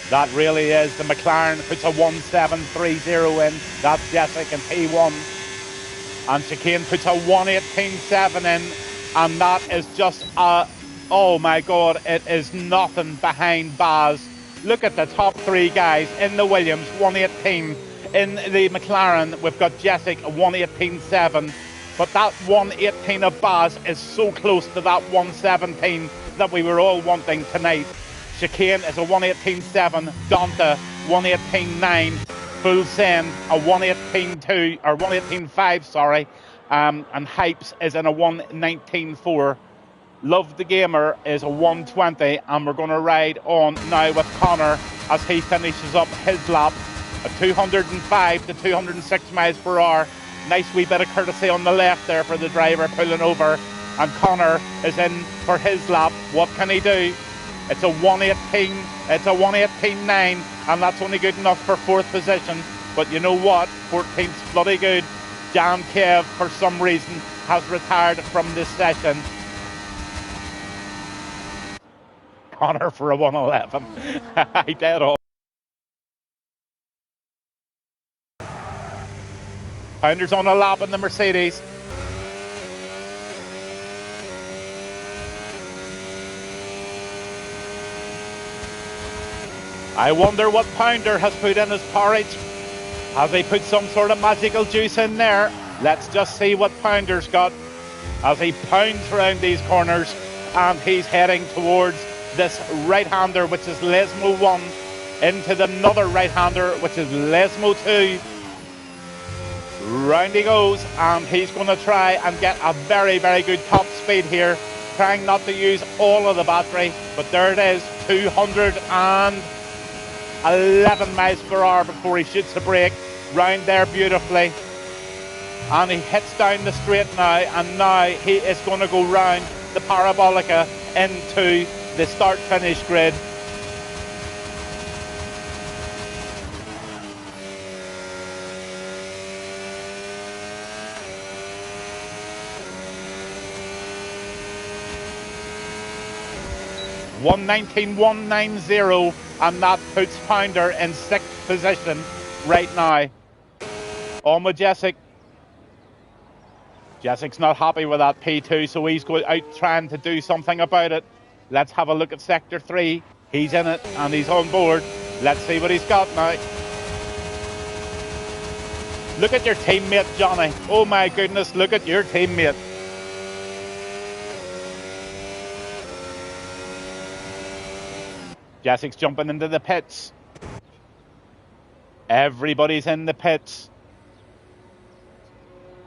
That really is. The McLaren puts a 1:7.30 in. That's Jessic in P1. And Chicane puts a 1:18.7 in. And that is just oh my God, it is nothing behind Baz. Look at the top three guys in the Williams, 1:18. In the McLaren, we've got Jessic, 1:18.7. But that 1:18 of Baz is so close to that 1:17 that we were all wanting tonight. Chicane is a 1:18.7, Donta 1:18.9, Full Send a 1:18.2 or 1:18.5, sorry, and Hypes is in a 1:19.4. Love the Gamer is a 1:20, and we're going to ride on now with Connor as he finishes up his lap at 205 to 206 miles per hour. Nice wee bit of courtesy on the left there for the driver pulling over. And Connor is in for his lap. What can he do? It's a 1:18, it's a 1:18.9, and that's only good enough for fourth position. But you know what? 14th's bloody good. Jan Kev, for some reason, has retired from this session. Connor for a 1:11. I dead off. Pounders on a lap in the Mercedes. I wonder what Pounder has put in his porridge. Has he put some sort of magical juice in there? Let's just see what Pounder's got as he pounds around these corners, and he's heading towards this right-hander, which is Lesmo 1, into the another right-hander, which is Lesmo 2. Round he goes, and he's going to try and get a very, very good top speed here, trying not to use all of the battery, but there it is. 211 miles per hour before he shoots a break. Round there beautifully. And he hits down the straight now, and now he is going to go round the parabolica into the start-finish grid. $1:19.190, and that puts Pounder in 6th position right now. On with Jessic. Jessic's not happy with that P2, so he's going out trying to do something about it. Let's have a look at Sector 3. He's in it, and he's on board. Let's see what he's got now. Look at your teammate, Johnny. Oh my goodness, look at your teammate. Jessic's jumping into the pits. Everybody's in the pits.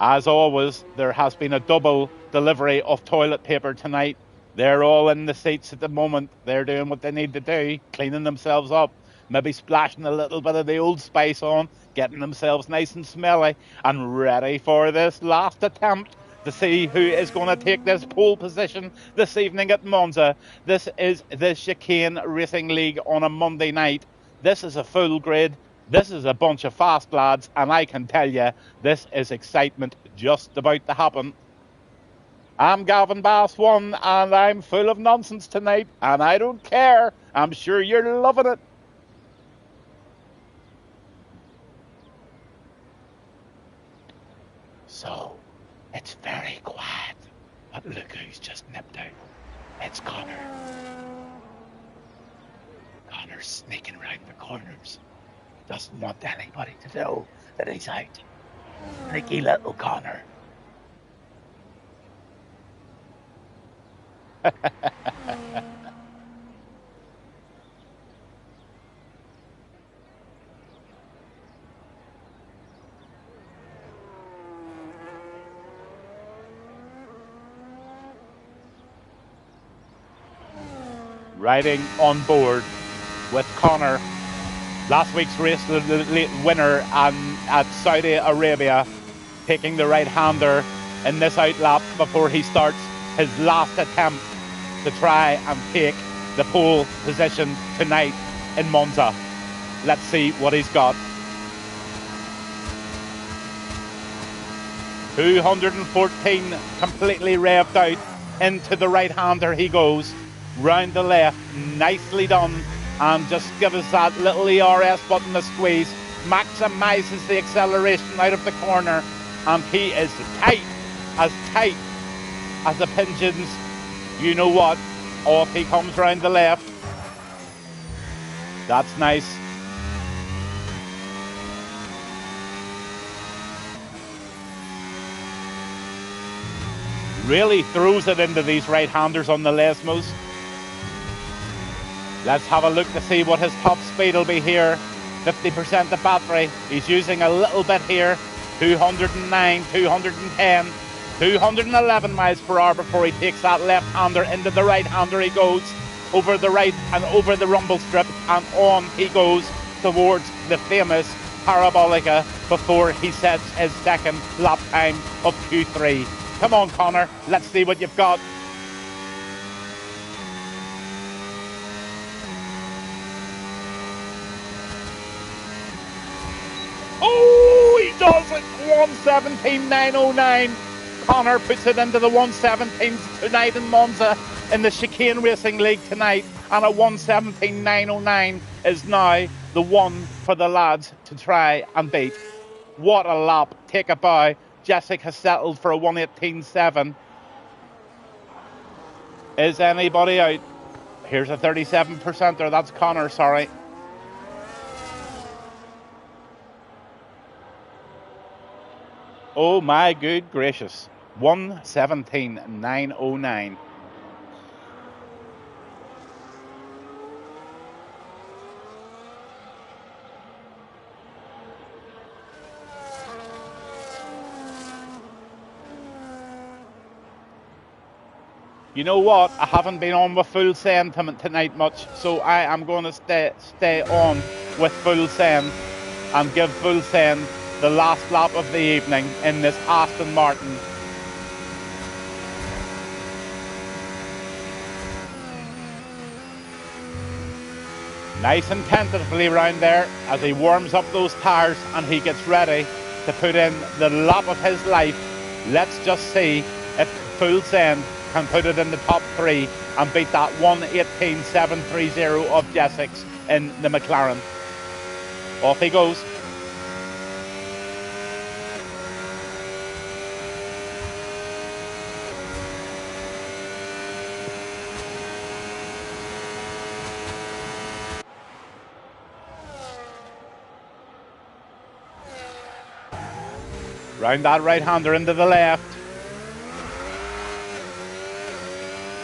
As always, there has been a double delivery of toilet paper tonight. They're all in the seats at the moment. They're doing what they need to do, cleaning themselves up, maybe splashing a little bit of the Old Spice on, getting themselves nice and smelly, and ready for this last attempt to see who is going to take this pole position this evening at Monza. This is the Chicane Racing League on a Monday night. This is a full grid. This is a bunch of fast lads, and I can tell you, this is excitement just about to happen. I'm Gavin Bass 1, and I'm full of nonsense tonight, and I don't care. I'm sure you're loving it. So, it's very quiet, but look who's just nipped out. It's Connor. Connor's sneaking around the corners. Doesn't want anybody to know that he's out. Sneaky little Connor. Riding on board with Connor. Last week's race, the winner at Saudi Arabia, taking the right-hander in this outlap before he starts his last attempt to try and take the pole position tonight in Monza. Let's see what he's got. 214, completely revved out. Into the right-hander he goes. Round the left, nicely done. And just give us that little ERS button to squeeze. Maximises the acceleration out of the corner. And he is tight as the pigeons. You know what? Off he comes round the left. That's nice. Really throws it into these right-handers on the Lesmos. Let's have a look to see what his top speed will be here. 50% the battery. He's using a little bit here. 209, 210, 211 miles per hour before he takes that left-hander into the right-hander. He goes over the right and over the rumble strip, and on he goes towards the famous Parabolica before he sets his second lap time of Q3. Come on, Connor. Let's see what you've got. Oh, he does it! 1:17.909. Connor puts it into the 1:17s tonight in Monza in the Chicane Racing League tonight. And a 1:17.909 is now the one for the lads to try and beat. What a lap. Take a bow. Jessic has settled for a 1:18.7. Is anybody out? Here's a 37%er. That's Connor, sorry. Oh my good gracious. 1:17.909. You know what? I haven't been on with full send tonight much, so I am going to stay on with full send and give full send the last lap of the evening in this Aston Martin. Nice and tentatively round there as he warms up those tyres and he gets ready to put in the lap of his life. Let's just see if full send can put it in the top three and beat that 1:18.730 of Jessek's in the McLaren. Off he goes. Round that right-hander into the left.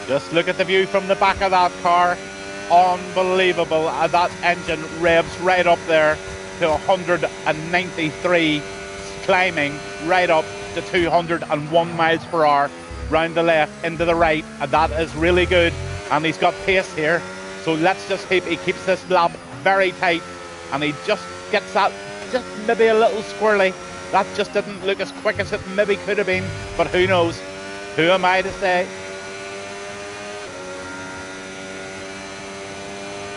Just look at the view from the back of that car. Unbelievable. That engine revs right up there to 193, climbing right up to 201 miles per hour. Round the left, into the right, and that is really good. And he's got pace here. So let's just hope he keeps this lap very tight. And he just gets that just maybe a little squirrely. That just didn't look as quick as it maybe could have been. But who knows? Who am I to say?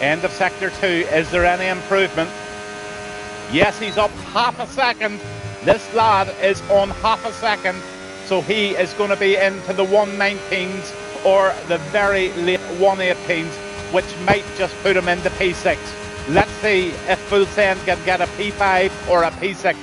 End of sector 2. Is there any improvement? Yes, he's up half a second. This lad is on half a second. So he is going to be into the 119s or the very late 118s, which might just put him into P6. Let's see if Full Send can get a P5 or a P6.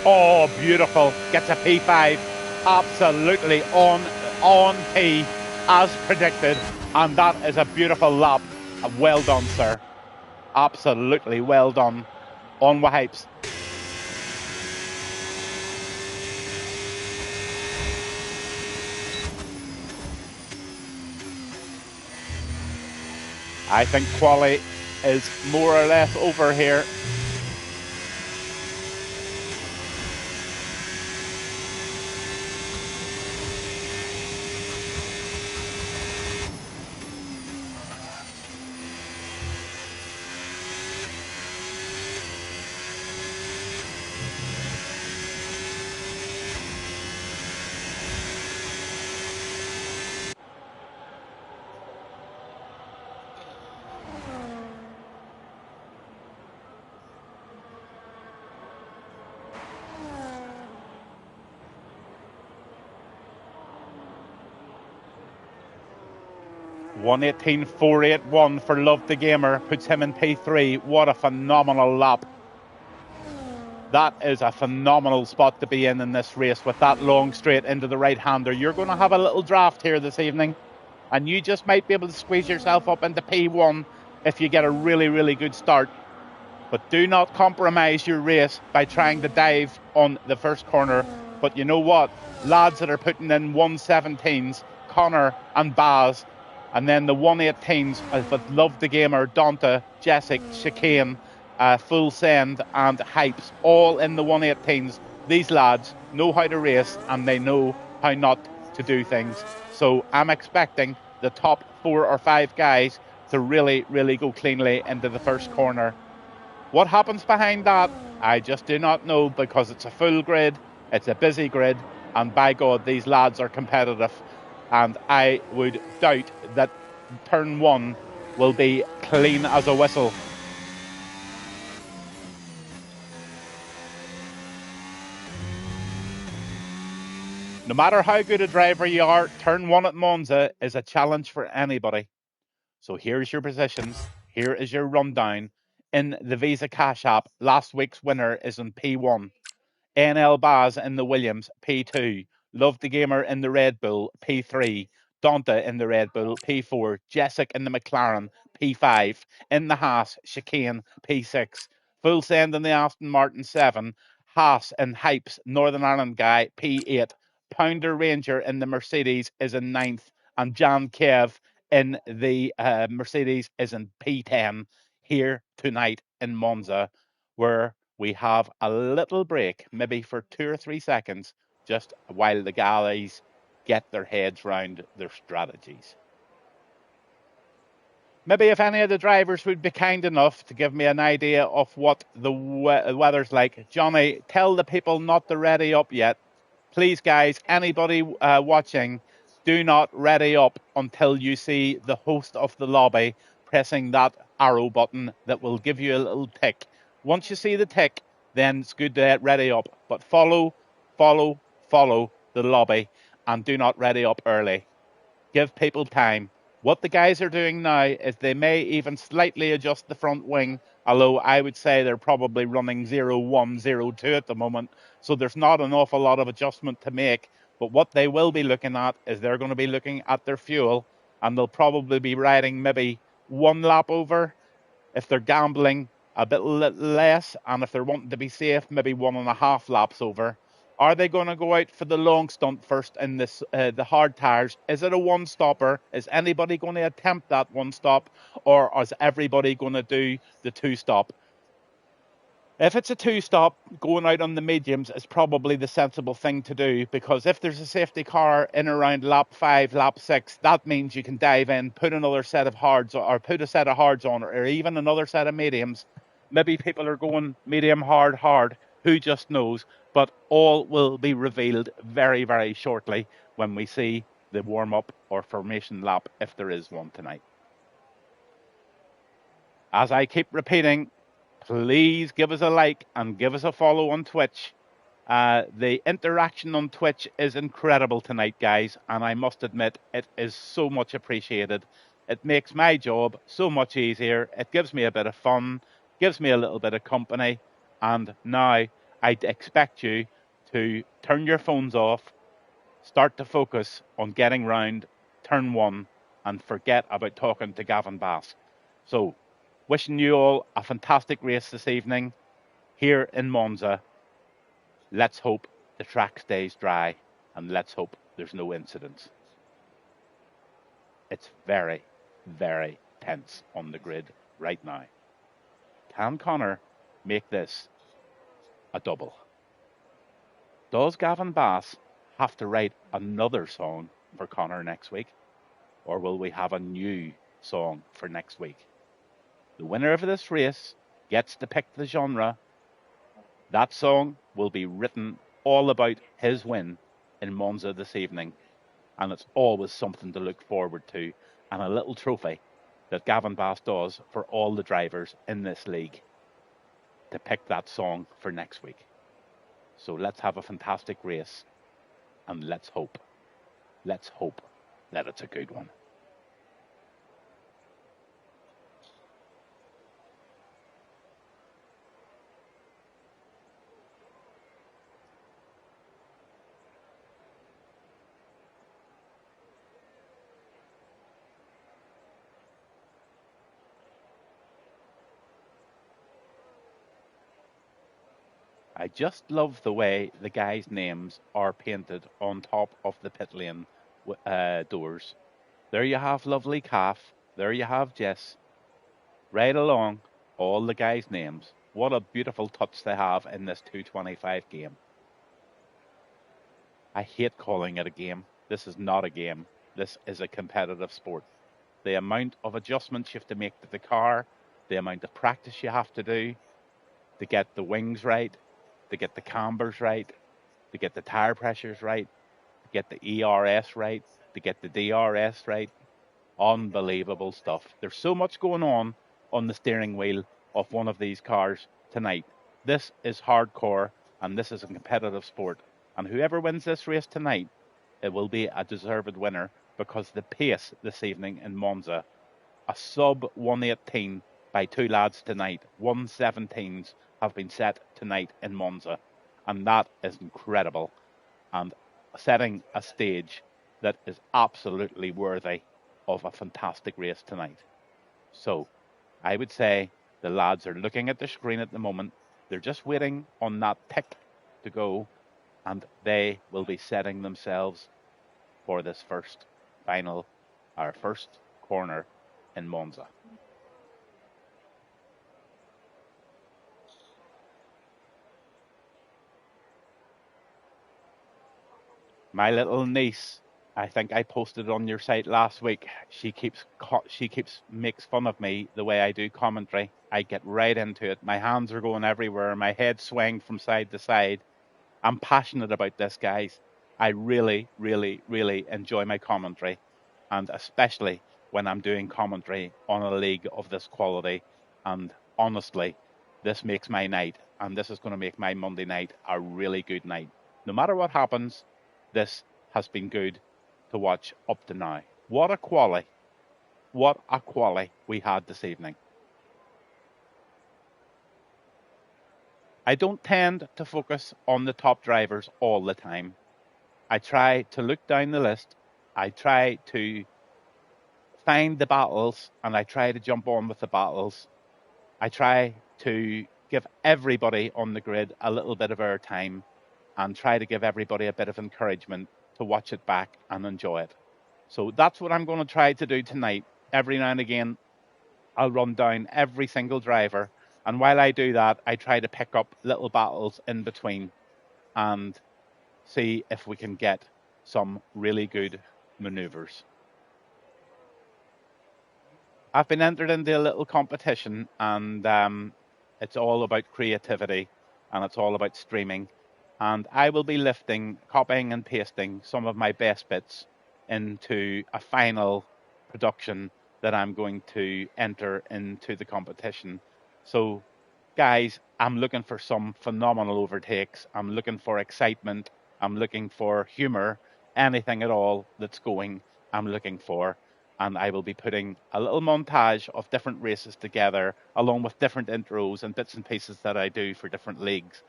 Oh, beautiful. Gets a P5. Absolutely on P as predicted. And that is a beautiful lap. Well done, sir. Absolutely well done. On Wahipes. I think quali is more or less over here. $1:18.481 for Love the Gamer puts him in P3. What a phenomenal lap. That is a phenomenal spot to be in this race with that long straight into the right-hander. You're going to have a little draft here this evening, and you just might be able to squeeze yourself up into P1 if you get a really, really good start. But do not compromise your race by trying to dive on the first corner. But you know what? Lads that are putting in 117s, Connor and Baz, and then the 118s with Love the Gamer, Donta, Jessic, Chicane, Full Send and Hypes, all in the 118s. These lads know how to race and they know how not to do things. So I'm expecting the top 4 or 5 guys to really, really go cleanly into the first corner. What happens behind that, I just do not know, because it's a full grid, it's a busy grid, and by God, these lads are competitive. And I would doubt that turn 1 will be clean as a whistle. No matter how good a driver you are, turn 1 at Monza is a challenge for anybody. So here's your positions. Here is your rundown. In the Visa Cash app, last week's winner is in P1. NL Baz in the Williams, P2. Love the Gamer in the Red Bull, P3. Donta in the Red Bull, P4. Jessic in the McLaren, P5. In the Haas, Chicane, P6. Full Send in the Aston Martin, 7. Haas and Hypes, Northern Ireland guy, P8. Pounder Ranger in the Mercedes is in 9th. And Jan Kev in the Mercedes is in P10. here tonight in Monza, where we have a little break, maybe for 2 or 3 seconds, just while the galleys get their heads round their strategies. Maybe if any of the drivers would be kind enough to give me an idea of what the weather's like. Johnny, tell the people not to ready up yet. Please, guys, anybody watching, do not ready up until you see the host of the lobby pressing that arrow button that will give you a little tick. Once you see the tick, then it's good to get ready up. But follow the lobby and do not ready up early. Give people time. What the guys are doing now is they may even slightly adjust the front wing, although I would say they're probably running 0.1, 0.2 at the moment, so there's not an awful lot of adjustment to make. But what they will be looking at is they're going to be looking at their fuel, and they'll probably be riding maybe one lap over. If they're gambling, a bit less, and if they're wanting to be safe, maybe 1.5 laps over. Are they going to go out for the long stunt first in this the hard tires? Is it a one-stopper? Is anybody going to attempt that one-stop, or is everybody going to do the two-stop? If it's a two-stop, going out on the mediums is probably the sensible thing to do, because if there's a safety car in around lap 5, lap 6, that means you can dive in, put another set of hards, or put a set of hards on, or even another set of mediums. Maybe people are going medium, hard. Who just knows? But all will be revealed very, very shortly when we see the warm-up or formation lap, if there is one tonight. As I keep repeating, please give us a like and give us a follow on Twitch. The interaction on Twitch is incredible tonight, guys, and I must admit it is so much appreciated. It makes my job so much easier. It gives me a bit of fun, gives me a little bit of company, and now I expect you to turn your phones off, start to focus on getting round turn 1, and forget about talking to Gavin Bass. So, wishing you all a fantastic race this evening here in Monza. Let's hope the track stays dry, and let's hope there's no incidents. It's very, very tense on the grid right now. Can Connor make this a double? Does Gavin Bass have to write another song for Connor next week? Or will we have a new song for next week? The winner of this race gets to pick the genre. That song will be written all about his win in Monza this evening. And it's always something to look forward to, and a little trophy that Gavin Bass does for all the drivers in this league to pick that song for next week. So let's have a fantastic race, and let's hope that it's a good one. I just love the way the guys' names are painted on top of the pit lane doors. There you have lovely Calf. There you have Jess. Right along, all the guys' names. What a beautiful touch they have in this 225 game. I hate calling it a game. This is not a game. This is a competitive sport. The amount of adjustments you have to make to the car, the amount of practice you have to do to get the wings right, to get the cambers right, to get the tire pressures right, to get the ERS right, to get the DRS right. Unbelievable stuff. There's so much going on the steering wheel of one of these cars tonight. This is hardcore, and this is a competitive sport. And whoever wins this race tonight, it will be a deserved winner, because the pace this evening in Monza, a sub 118 by two lads tonight, 117s have been set tonight in Monza, and that is incredible, and setting a stage that is absolutely worthy of a fantastic race tonight. So I would say the lads are looking at the screen at the moment. They're just waiting on that tick to go, and they will be setting themselves for this first corner in Monza. My little niece, I think I posted on your site last week. She makes fun of me the way I do commentary. I get right into it. My hands are going everywhere. My head swaying from side to side. I'm passionate about this, guys. I really, really, really enjoy my commentary, and especially when I'm doing commentary on a league of this quality. And honestly, this makes my night, and this is going to make my Monday night a really good night. No matter what happens, this has been good to watch up to now. What a quality we had this evening. I don't tend to focus on the top drivers all the time. I try to look down the list. I try to find the battles and I try to jump on with the battles. I try to give everybody on the grid a little bit of airtime and try to give everybody a bit of encouragement to watch it back and enjoy it. So that's what I'm going to try to do tonight. Every now and again, I'll run down every single driver. And while I do that, I try to pick up little battles in between and see if we can get some really good maneuvers. I've been entered into a little competition, and it's all about creativity and it's all about streaming. And I will be copying and pasting some of my best bits into a final production that I'm going to enter into the competition. So, guys, I'm looking for some phenomenal overtakes. I'm looking for excitement. I'm looking for humor. Anything at all that's going, I'm looking for. And I will be putting a little montage of different races together, along with different intros and bits and pieces that I do for different leagues.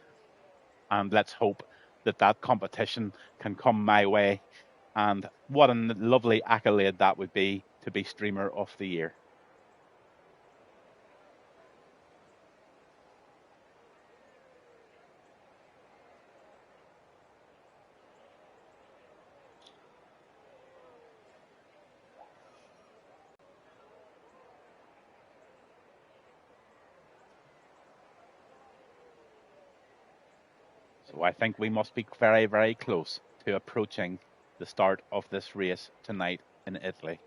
And let's hope that that competition can come my way. And what a lovely accolade that would be to be Streamer of the Year. So I think we must be very, very close to approaching the start of this race tonight in Italy.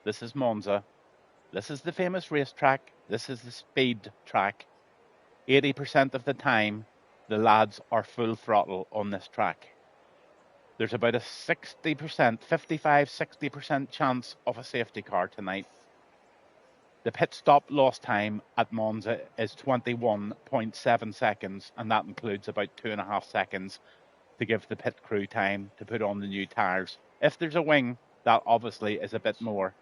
This is Monza. This is the famous racetrack. This is the speed track. 80% of the time, the lads are full throttle on this track. There's about a 60%, 55-60% chance of a safety car tonight. The pit stop lost time at Monza is 21.7 seconds, and that includes about 2.5 seconds to give the pit crew time to put on the new tyres. If there's a wing, that obviously is a bit more.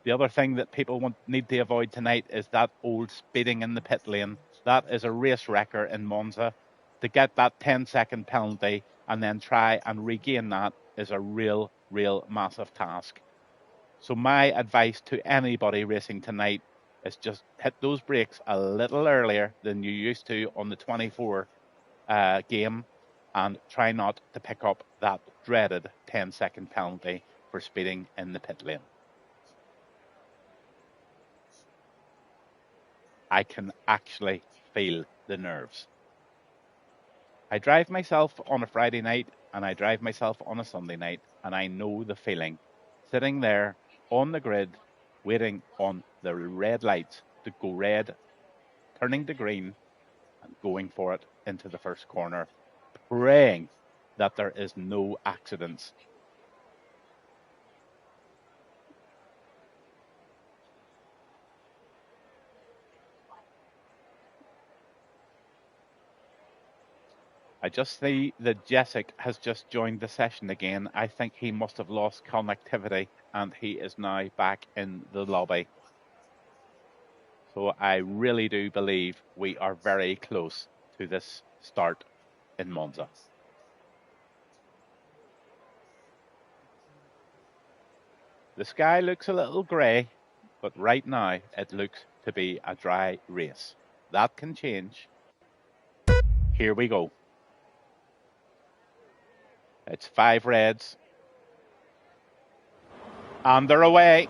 The other thing that people need to avoid tonight is that old speeding in the pit lane. That is a race wrecker in Monza. To get that 10-second penalty and then try and regain that is a real massive task. So my advice to anybody racing tonight is just hit those brakes a little earlier than you used to on the 24 game and try not to pick up that dreaded 10-second penalty for speeding in the pit lane. I can actually feel the nerves. I drive myself on a Friday night and I drive myself on a Sunday night, and I know the feeling. Sitting there on the grid, waiting on the red lights to go red, turning to green, and going for it into the first corner, praying that there is no accidents. I just see that Jessic has just joined the session again. I think he must have lost connectivity and he is now back in the lobby. So I really do believe we are very close to this start in Monza. The sky looks a little grey, but right now it looks to be a dry race. That can change. Here we go. It's 5 reds. And they're away.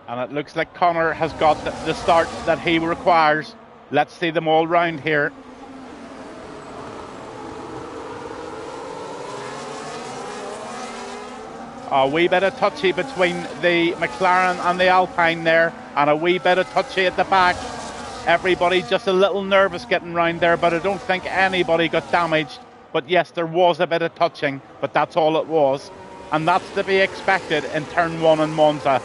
And it looks like Connor has got the start that he requires. Let's see them all round here. A wee bit of touchy between the McLaren and the Alpine there, and a wee bit of touchy at the back. Everybody just a little nervous getting round there, but I don't think anybody got damaged. But yes, there was a bit of touching, but that's all it was. And that's to be expected in turn 1 in Monza.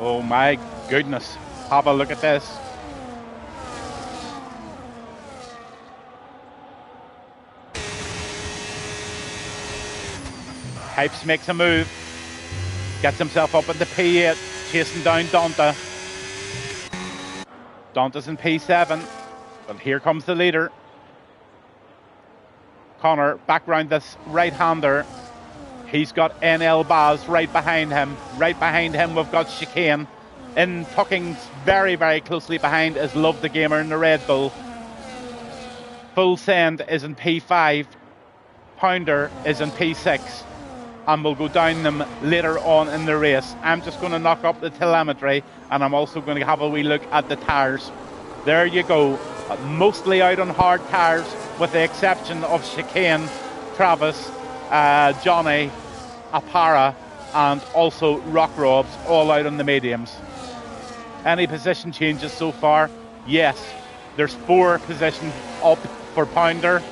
Oh my goodness, have a look at this. Hypes makes a move, gets himself up into P8, chasing down Donta. Donta's in P7, but here comes the leader. Connor back round this right-hander. He's got NL Baz right behind him. Right behind him we've got Chicane. In tucking very, very closely behind is Love the Gamer in the Red Bull. Full Send is in P5. Pounder is in P6. And we'll go down them later on in the race. I'm just going to knock up the telemetry, and I'm also going to have a wee look at the tyres. There you go. Mostly out on hard tyres, with the exception of Chicane, Travis, Johnny, Apara, and also Rock Robs, all out on the mediums. Any position changes so far? Yes. There's 4 positions up for Pounder,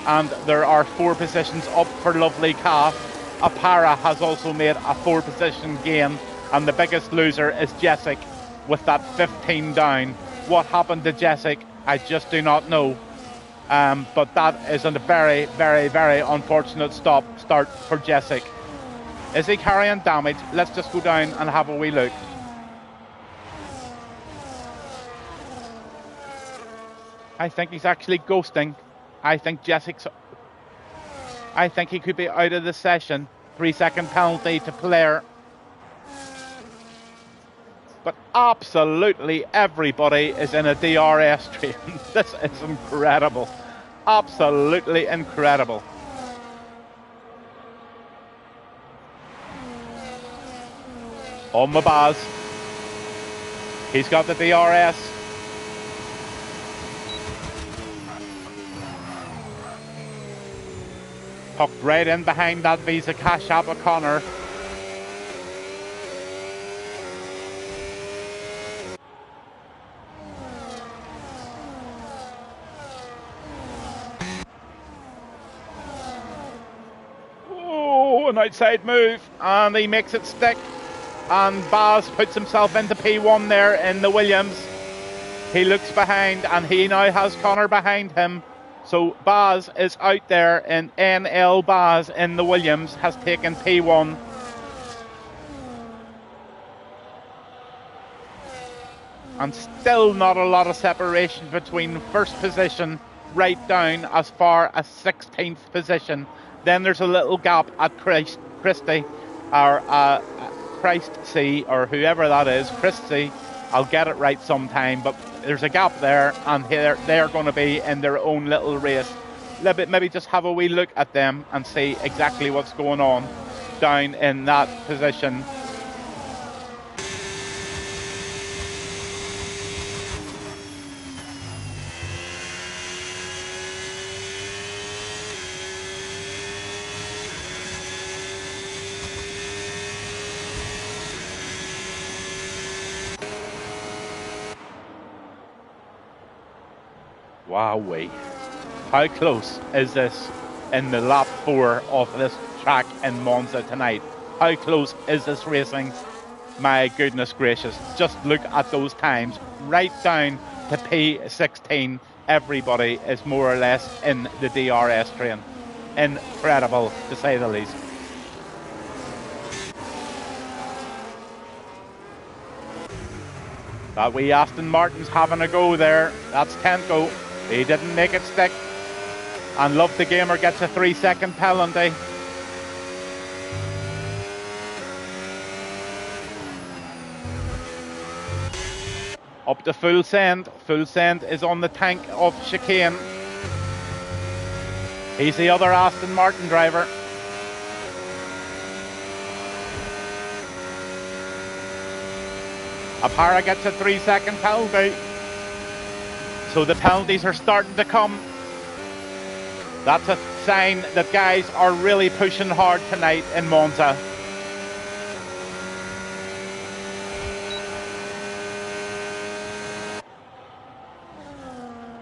and there are 4 positions up for Lovely Calf. Apara has also made a 4-position gain, and the biggest loser is Jessic with that 15 down. What happened to Jessic, I just do not know. But that is a very, very, very unfortunate start for Jessic. Is he carrying damage? Let's just go down and have a wee look. I think he's actually ghosting. I think he could be out of the session. 3-second penalty to player. But absolutely everybody is in a DRS train. This is incredible. Absolutely incredible. On the Baz. He's got the DRS. Tucked right in behind that Visa Cash App O'Connor. Oh, an outside move, and he makes it stick. And Baz puts himself into P1 there in the Williams. He looks behind, and he now has Connor behind him. So Baz is out there, and NL Baz in the Williams has taken P1. And still not a lot of separation between first position right down as far as 16th position. Then there's a little gap at Christie, or Christ C, or whoever that is, Christie. I'll get it right sometime, but there's a gap there, and they're going to be in their own little race. Maybe just have a wee look at them and see exactly what's going on down in that position. Wowee. How close is this in the lap 4 of this track in Monza tonight? How close is this racing? My goodness gracious. Just look at those times. Right down to P16. Everybody is more or less in the DRS train. Incredible, to say the least. That wee Aston Martin's having a go there. That's Tenko. He didn't make it stick. And Love the Gamer gets a 3-second penalty. Up to Full Send. Full Send is on the tank of Chicane. He's the other Aston Martin driver. Apara gets a 3-second penalty. So the penalties are starting to come. That's a sign that guys are really pushing hard tonight in Monza.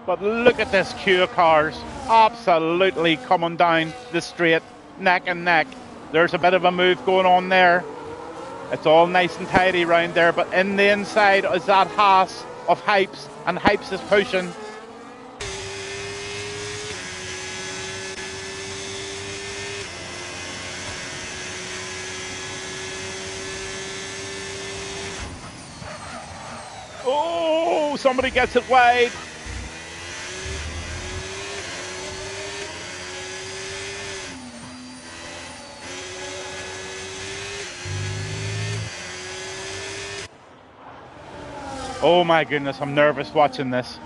But look at this queue of cars, absolutely coming down the straight, neck and neck. There's a bit of a move going on there. It's all nice and tidy round there, but in the inside is that Haas of Hypes, and Hypes is pushing. Oh, somebody gets it wide. Oh my goodness, I'm nervous watching this.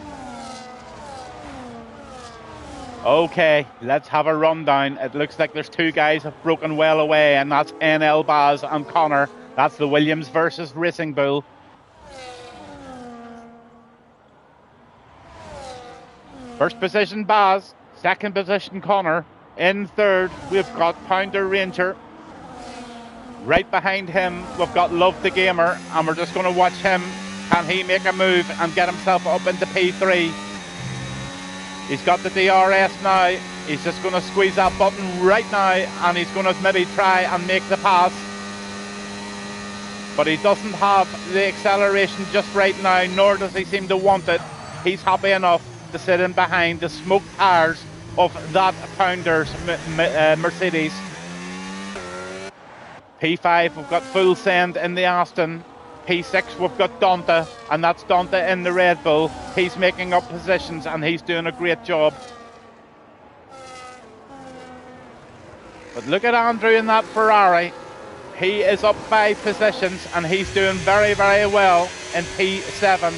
Okay, let's have a rundown. It looks like there's two guys have broken well away, and that's NL Baz and Connor. That's the Williams versus Racing Bull. First position Baz, second position Connor. In third, we've got Pounder Ranger. Right behind him, we've got Love the Gamer, and we're just going to watch him. Can he make a move and get himself up into P3? He's got the DRS now. He's just going to squeeze that button right now, and he's going to maybe try and make the pass. But he doesn't have the acceleration just right now, nor does he seem to want it. He's happy enough to sit in behind the smoked tires of that Pounder's Mercedes. P5, we've got Full Send in the Aston. P6, we've got Dante, and that's Dante in the Red Bull. He's making up positions, and he's doing a great job. But look at Andrew in that Ferrari. He is up 5 positions, and he's doing very, very well in P7.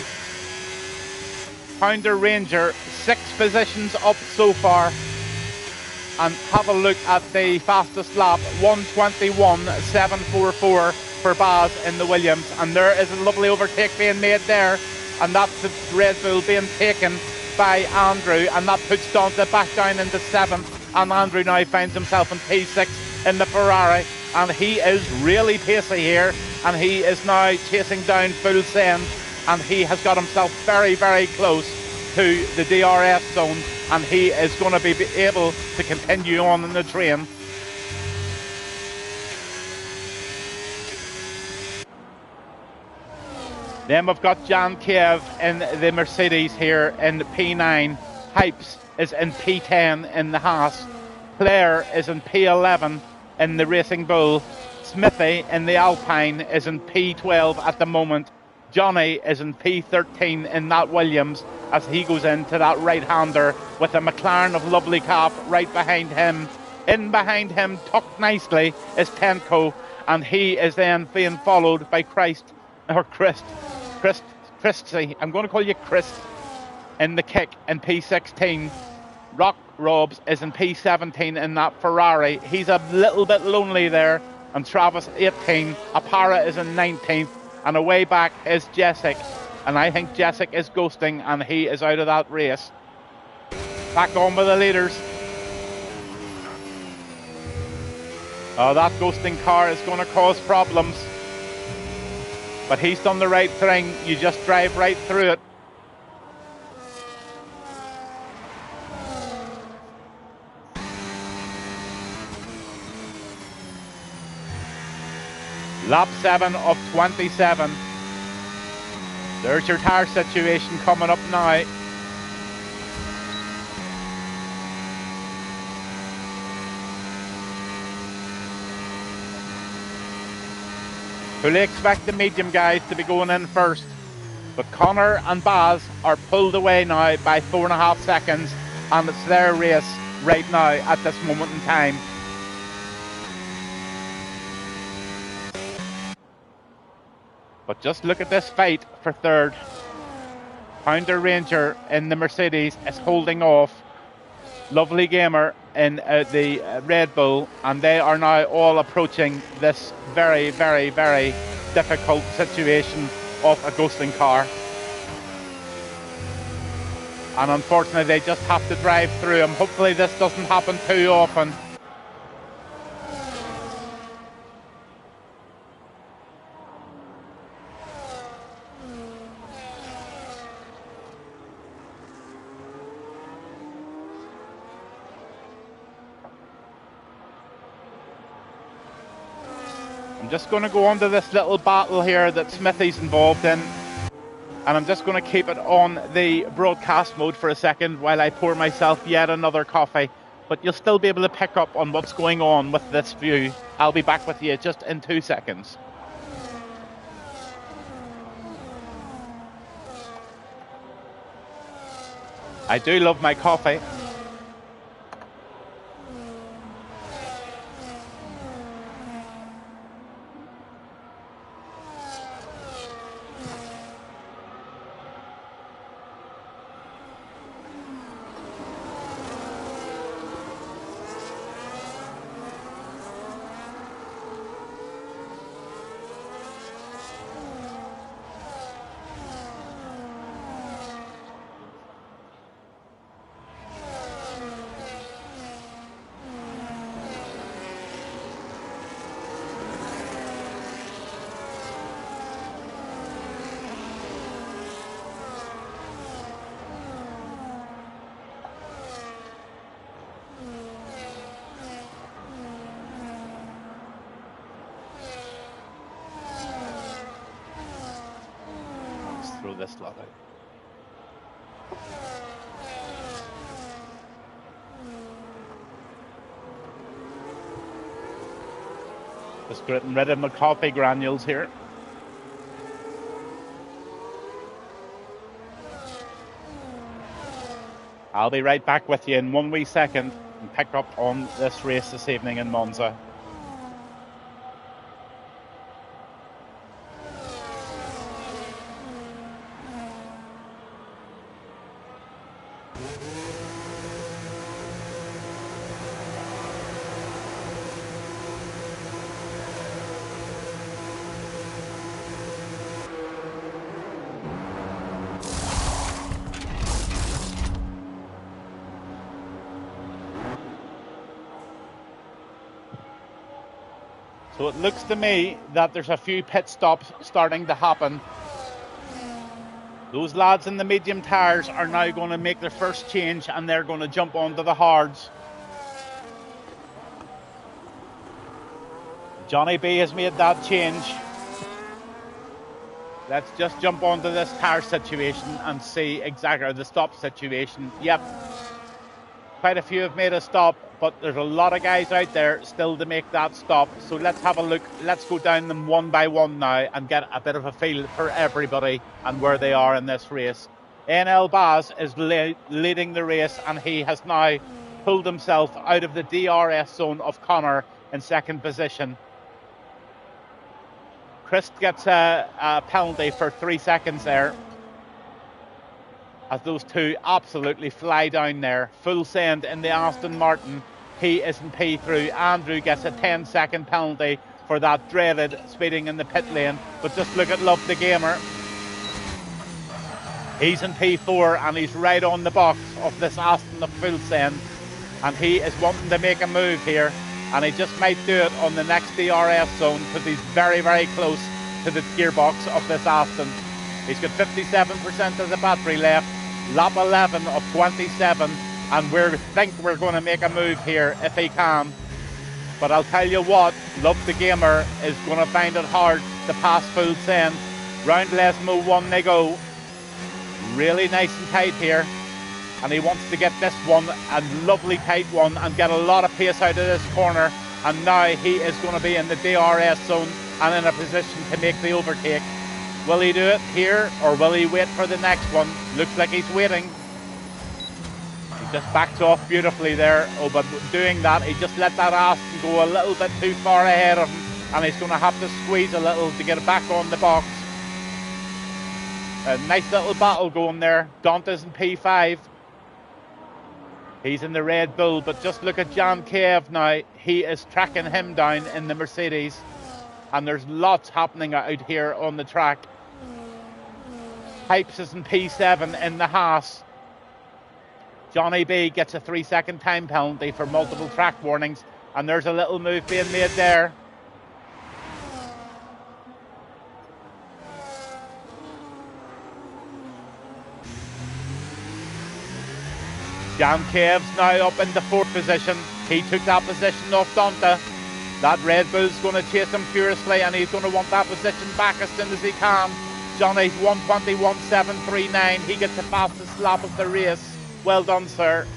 Pounder Ranger, 6 positions up so far. And have a look at the fastest lap, 1:21.744 for Baz in the Williams. And there is a lovely overtake being made there. And that's the Red Bull being taken by Andrew. And that puts Dante back down into 7th. And Andrew now finds himself in P6 in the Ferrari. And he is really pacey here. And he is now chasing down Full Send. And he has got himself very, very close to the DRS zone, and he is going to be able to continue on in the train. Then we've got Jan Kiev in the Mercedes here in P9. Hypes is in P10 in the Haas. Claire is in P11 in the Racing Bull. Smithy in the Alpine is in P12 at the moment. Johnny is in P13 in that Williams as he goes into that right-hander with a McLaren of Lovely Cap right behind him. In behind him, tucked nicely, is Tenko, and he is then being followed by Christy. I'm going to call you Chris in the kick in P16. Rock Robs is in P17 in that Ferrari. He's a little bit lonely there. And Travis 18. Apara is in 19th. And away back is Jessic. And I think Jessic is ghosting, and he is out of that race. Back on with the leaders. Oh, that ghosting car is going to cause problems. But he's done the right thing. You just drive right through it. Lap 7 of 27. There's your tyre situation coming up now. Fully expect the medium guys to be going in first. But Connor and Baz are pulled away now by 4.5 seconds, and it's their race right now at this moment in time. But just look at this fight for third. Pounder Ranger in the Mercedes is holding off Lovely Gamer in the Red Bull, and they are now all approaching this very, very, very difficult situation. off a ghosting car. And unfortunately, they just have to drive through him. Hopefully this doesn't happen too often. I'm just going to go on to this little battle here that Smithy's involved in. And I'm just going to keep it on the broadcast mode for a second while I pour myself yet another coffee. But you'll still be able to pick up on what's going on with this view. I'll be back with you just in 2 seconds. I do love my coffee. Throw this lot out. Just getting rid of my coffee granules here. I'll be right back with you in 1 wee second and pick up on this race this evening in Monza. So it looks to me that there's a few pit stops starting to happen. Those lads in the medium tyres are now going to make their first change and they're going to jump onto the hards. Johnny B has made that change. Let's just jump onto this tyre situation and see exactly the stop situation. Yep. Quite a few have made a stop, but there's a lot of guys out there still to make that stop. So let's have a look. Let's go down them one by one now and get a bit of a feel for everybody and where they are in this race. NL Baz is leading the race, and he has now pulled himself out of the DRS zone of Connor in second position. Chris gets a penalty for 3 seconds there, as those two absolutely fly down there. Full send in the Aston Martin. He is in P through. Andrew gets a 10-second penalty for that dreaded speeding in the pit lane. But just look at Love the Gamer. He's in P4 and he's right on the box of this Aston of full send. And he is wanting to make a move here. And he just might do it on the next DRS zone because he's very, very close to the gearbox of this Aston. He's got 57% of the battery left. Lap 11 of 27, and we think we're going to make a move here if he can. But I'll tell you what, Love the Gamer is going to find it hard to pass full send. Round Lesmo 1 they go. Really nice and tight here. And he wants to get this one, a lovely tight one, and get a lot of pace out of this corner. And now he is going to be in the DRS zone and in a position to make the overtake. Will he do it here, or will he wait for the next one? Looks like he's waiting. He just backs off beautifully there. Oh, but doing that, he just let that Aston go a little bit too far ahead of him, and he's going to have to squeeze a little to get it back on the box. A nice little battle going there. Dante's in P5. He's in the Red Bull, but just look at Jan Kev now. He is tracking him down in the Mercedes. And there's lots happening out here on the track. Pipes is in P7 in the Haas. Johnny B gets a 3-second time penalty for multiple track warnings, and there's a little move being made there. Jan Cave's now up in the 4th position. He took that position off Donta. That Red Bull's going to chase him furiously, and he's going to want that position back as soon as he can. Johnny's 1:21.739. He gets the fastest lap of the race. Well done, sir.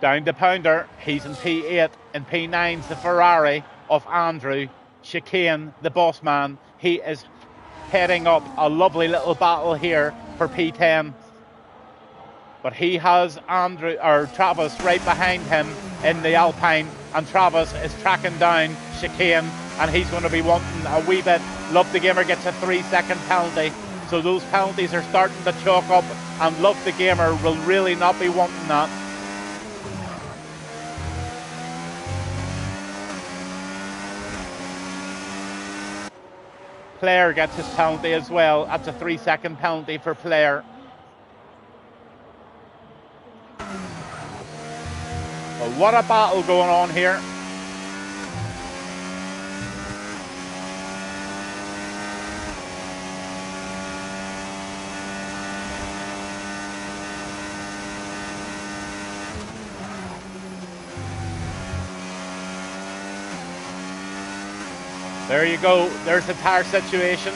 Down to Pounder. He's in P8. In P9's the Ferrari of Andrew. Chicane, the boss man. He is heading up a lovely little battle here for P10. But he has Travis right behind him in the Alpine, and Travis is tracking down Chicane, and he's going to be wanting a wee bit. Love the Gamer gets a 3-second penalty, so those penalties are starting to chalk up, and Love the Gamer will really not be wanting that. Player gets his penalty as well. That's a 3-second penalty for Player. Well, what a battle going on here. There you go. There's the tire situation.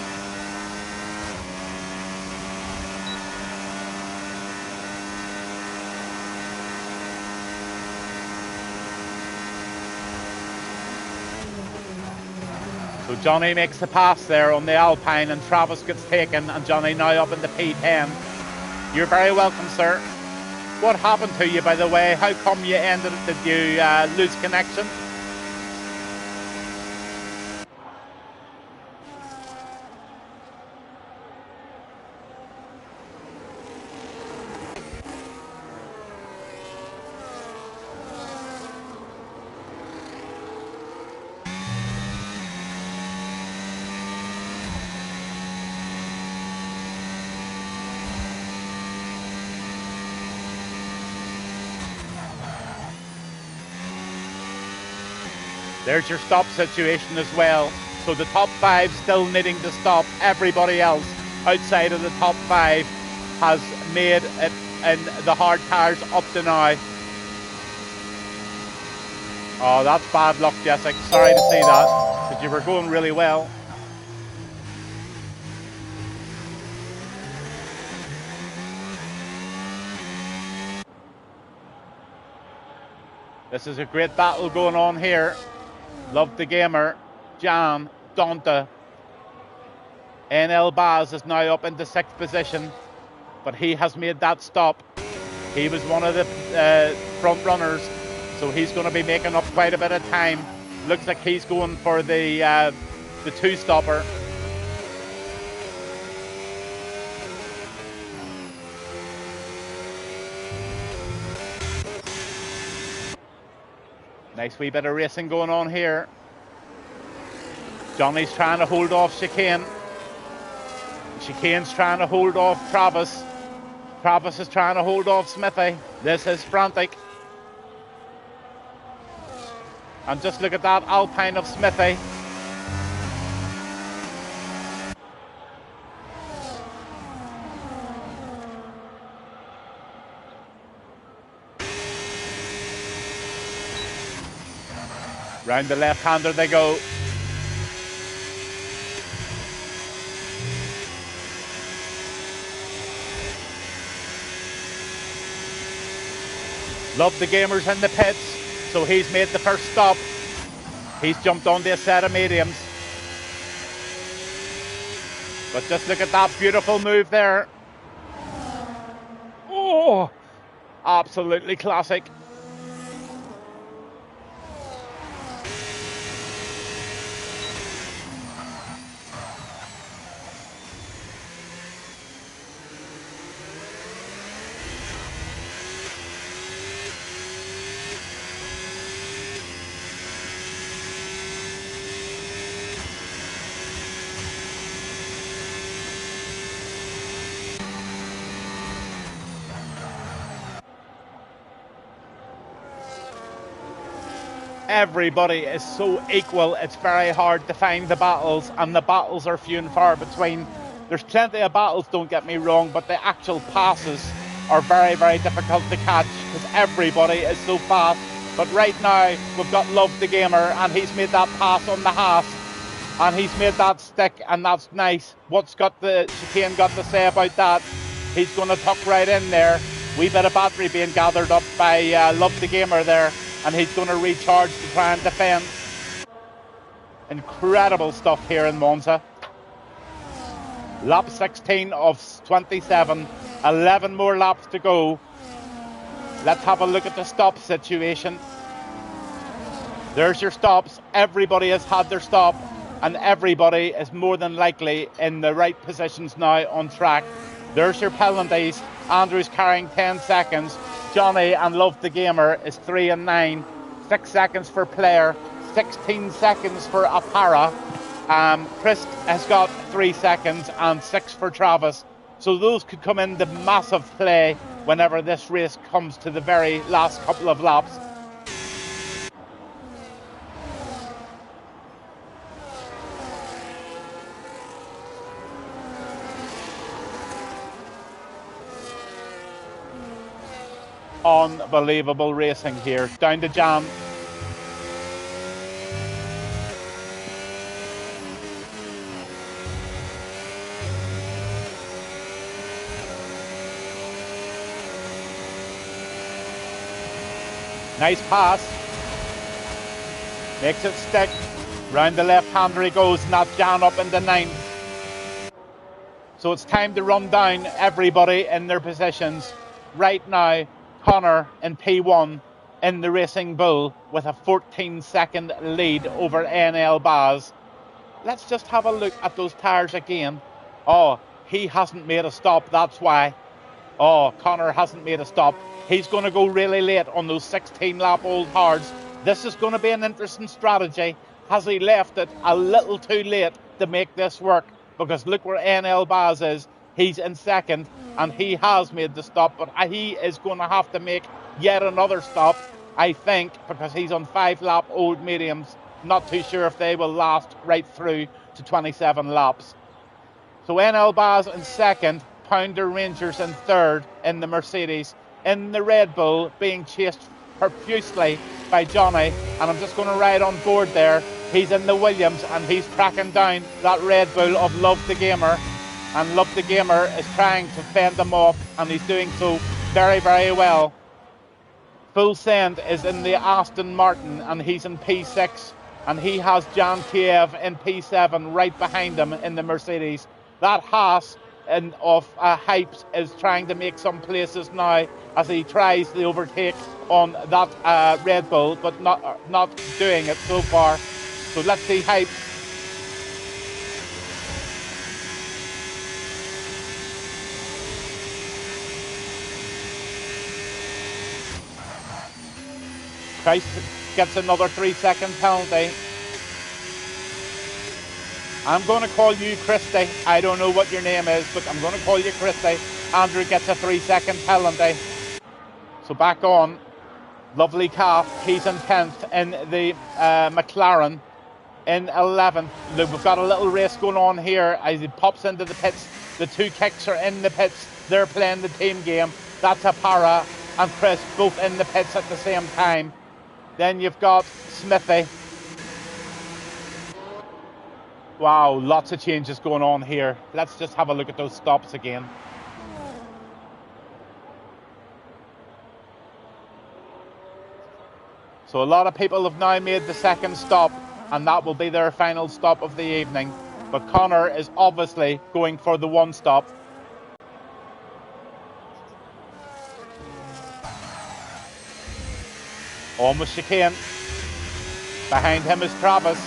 So Johnny makes the pass there on the Alpine, and Travis gets taken, and Johnny now up in the P10. You're very welcome, sir. What happened to you, by the way? How come you ended it? Did you lose connection? There's your stop situation as well. So the top 5 still needing to stop. Everybody else outside of the top 5 has made it in the hard tires up to now. Oh, that's bad luck, Jessica. Sorry to see that, because you were going really well. This is a great battle going on here. Love the Gamer, Jan, Donta. NL Baz is now up into 6th position, but he has made that stop. He was one of the front runners, so he's going to be making up quite a bit of time. Looks like he's going for the 2-stopper. Nice wee bit of racing going on here. Johnny's trying to hold off Chicane. Chicane's trying to hold off Travis. Travis is trying to hold off Smithy. This is frantic. And just look at that Alpine of Smithy. Round the left-hander they go. Love the Gamer's in the pits, so he's made the first stop. He's jumped onto a set of mediums. But just look at that beautiful move there. Oh, absolutely classic. Everybody is so equal, it's very hard to find the battles, and the battles are few and far between. There's plenty of battles, don't get me wrong, but the actual passes are very, very difficult to catch because everybody is so fast. But right now, we've got Love the Gamer, and he's made that pass on the Haas, and he's made that stick, and that's nice. What's got the Chicane got to say about that? He's going to tuck right in there. Wee bit of battery being gathered up by Love the Gamer there, and he's going to recharge to try and defend. Incredible stuff here in Monza. Lap 16 of 27, 11 more laps to go. Let's have a look at the stop situation. There's your stops. Everybody has had their stop, and everybody is more than likely in the right positions now on track. There's your penalties. Andrew's carrying 10 seconds. Johnny and Love the Gamer is 3 and 9. 6 seconds for Player. 16 seconds for Apara. Chris has got 3 seconds and 6 for Travis. So those could come into massive play whenever this race comes to the very last couple of laps. Unbelievable racing here. Down to Jan. Nice pass. Makes it stick. Round the left-hander he goes, and that's Jan up into 9th. So it's time to run down everybody in their positions. Right now, Connor in P1 in the Racing Bull with a 14-second lead over NL Baz. Let's just have a look at those tyres again. Oh, he hasn't made a stop, that's why. Oh, Connor hasn't made a stop. He's going to go really late on those 16-lap old hards. This is going to be an interesting strategy. Has he left it a little too late to make this work? Because look where NL Baz is. He's in second, and he has made the stop, but he is going to have to make yet another stop, I think, because he's on 5-lap old mediums. Not too sure if they will last right through to 27 laps. So NL Baz in second, Pounder Rangers in third in the Mercedes. In the Red Bull, being chased profusely by Johnny, and I'm just going to ride on board there. He's in the Williams, and he's tracking down that Red Bull of Love the Gamer. And Love the Gamer is trying to fend them off, and he's doing so very, very well. Full Send is in the Aston Martin, and he's in P6, and he has Jan Kiev in P7 right behind him in the Mercedes. That Haas of Hypes is trying to make some places now as he tries the overtake on that Red Bull, but not doing it so far. So let's see Hypes. Christ gets another 3-second penalty. I'm going to call you Christy. I don't know what your name is, but I'm going to call you Christy. Andrew gets a 3-second penalty. So back on. Lovely Calf. He's in 10th in the McLaren. In 11th. Look, we've got a little race going on here as he pops into the pits. The two kicks are in the pits. They're playing the team game. That's Apara and Chris both in the pits at the same time. Then you've got Smithy. Wow, lots of changes going on here. Let's just have a look at those stops again. So a lot of people have now made the second stop, and that will be their final stop of the evening. But Connor is obviously going for the one stop. Almost Chicane. Behind him is Travis.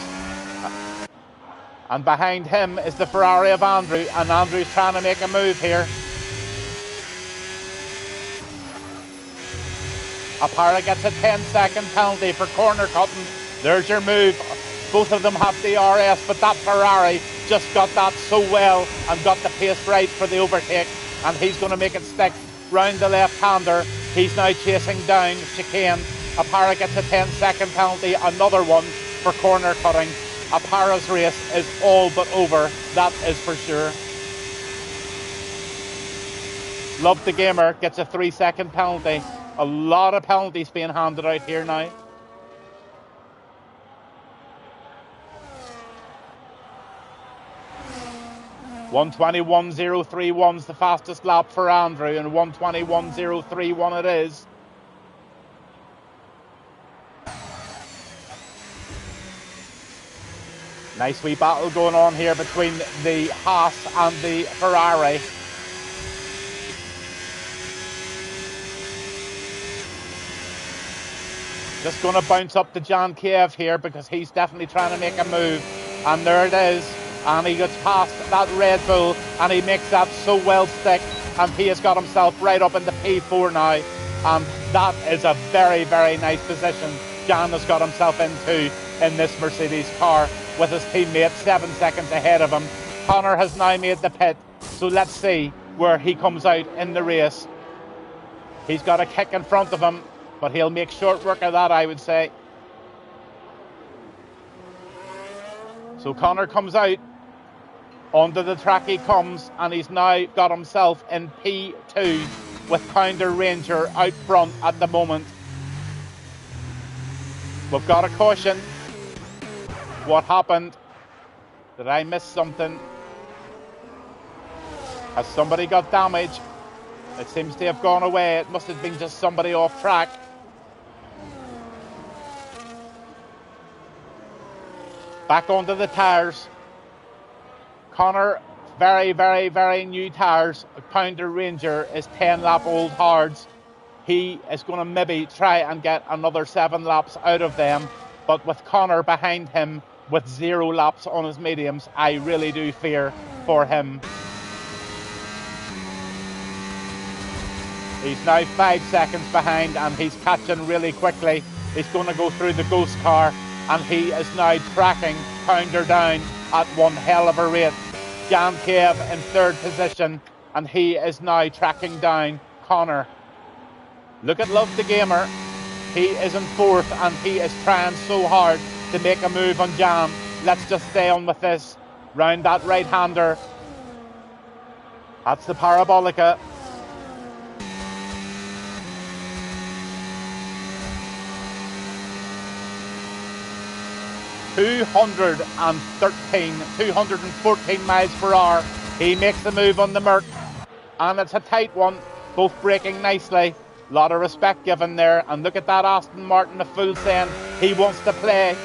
And behind him is the Ferrari of Andrew. And Andrew's trying to make a move here. Apara gets a 10-second penalty for corner cutting. There's your move. Both of them have DRS, but that Ferrari just got that so well and got the pace right for the overtake. And he's going to make it stick round the left-hander. He's now chasing down Chicane. Apara gets a 10-second penalty, another one for corner cutting. Apara's race is all but over, that is for sure. Love the Gamer gets a 3-second penalty. A lot of penalties being handed out here now. .121.031's the fastest lap for Andrew, and 121.031 it is. Nice wee battle going on here between the Haas and the Ferrari. Just going to bounce up to Jan Kiev here because he's definitely trying to make a move. And there it is. And he gets past that Red Bull and he makes that so well stick. And he has got himself right up into P4 now. And that is a very, very nice position Jan has got himself into in this Mercedes car with his teammate 7 seconds ahead of him. Connor has now made the pit. So let's see where he comes out in the race. He's got a kick in front of him, but he'll make short work of that, I would say. So Connor comes out, onto the track he comes, and he's now got himself in P2 with Pounder Ranger out front at the moment. We've got a caution. What happened? Did I miss something? Has somebody got damage? It seems to have gone away. It must have been just somebody off track. Back onto the tyres. Connor, very, very, very new tyres. Pounder Ranger is 10 lap old hards. He is going to maybe try and get another 7 laps out of them. But with Connor behind him with 0 laps on his mediums, I really do fear for him. He's now 5 seconds behind and he's catching really quickly. He's going to go through the ghost car and he is now tracking Pounder down at one hell of a rate. Jan Kiev in 3rd position and he is now tracking down Connor. Look at Love the Gamer. He is in 4th and he is trying so hard to make a move on Jan. Let's just stay on with this. Round that right-hander. That's the Parabolica. $214 miles per hour. He makes the move on the Merc. And it's a tight one. Both braking nicely. A lot of respect given there. And look at that Aston Martin, a full send. He wants to play.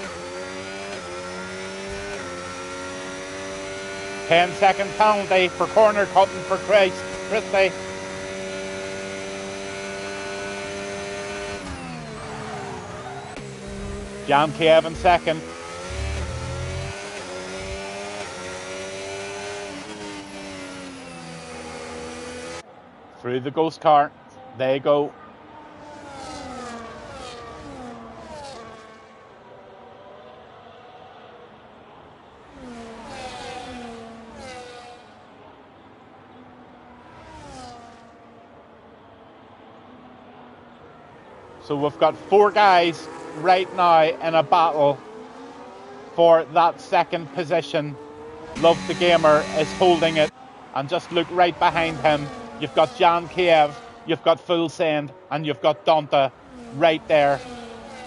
10-second penalty for corner cutting for Christie. Jan Kiev in 2nd. Through the ghost car. They go. So we've got 4 guys right now in a battle for that 2nd position. Love the Gamer is holding it, and just look right behind him. You've got Jan Kiev, you've got Full Send, and you've got Donta right there.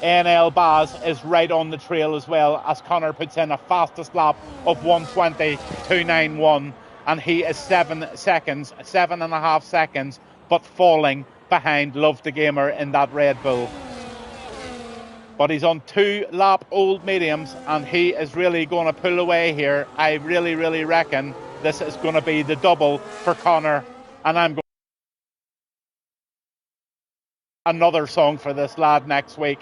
NL Baz is right on the trail as well as Connor puts in a fastest lap of 1:20.291, and he is 7.5 seconds, but falling behind Love the Gamer in that Red Bull. But he's on 2 lap old mediums and he is really going to pull away here. I really, really reckon this is going to be the double for Connor, and I'm going another song for this lad next week.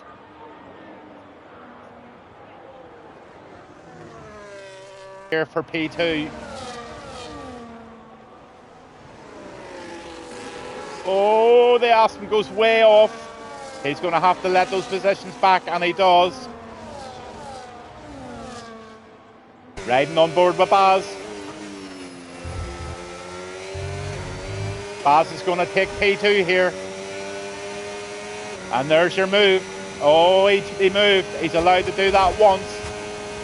Here for P2. Oh, the Aston goes way off. He's going to have to let those positions back, and he does. Riding on board with Baz. Baz is going to take P2 here. And there's your move. Oh, he moved. He's allowed to do that once.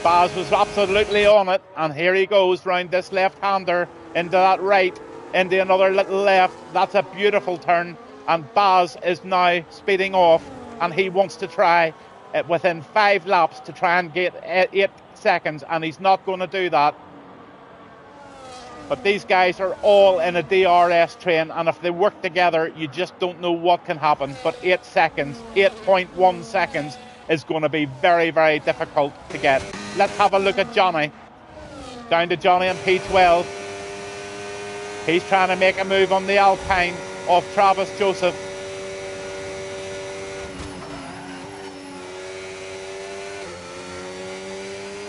Baz was absolutely on it, and here he goes round this left-hander into that right, into another little left. That's a beautiful turn, and Baz is now speeding off, and he wants to try within 5 laps to try and get 8 seconds, and he's not going to do that. But these guys are all in a DRS train, and if they work together, you just don't know what can happen. But 8 seconds, 8.1 seconds is going to be very, very difficult to get. Let's have a look at Johnny. Down to Johnny in P12. He's trying to make a move on the Alpine of Travis Joseph.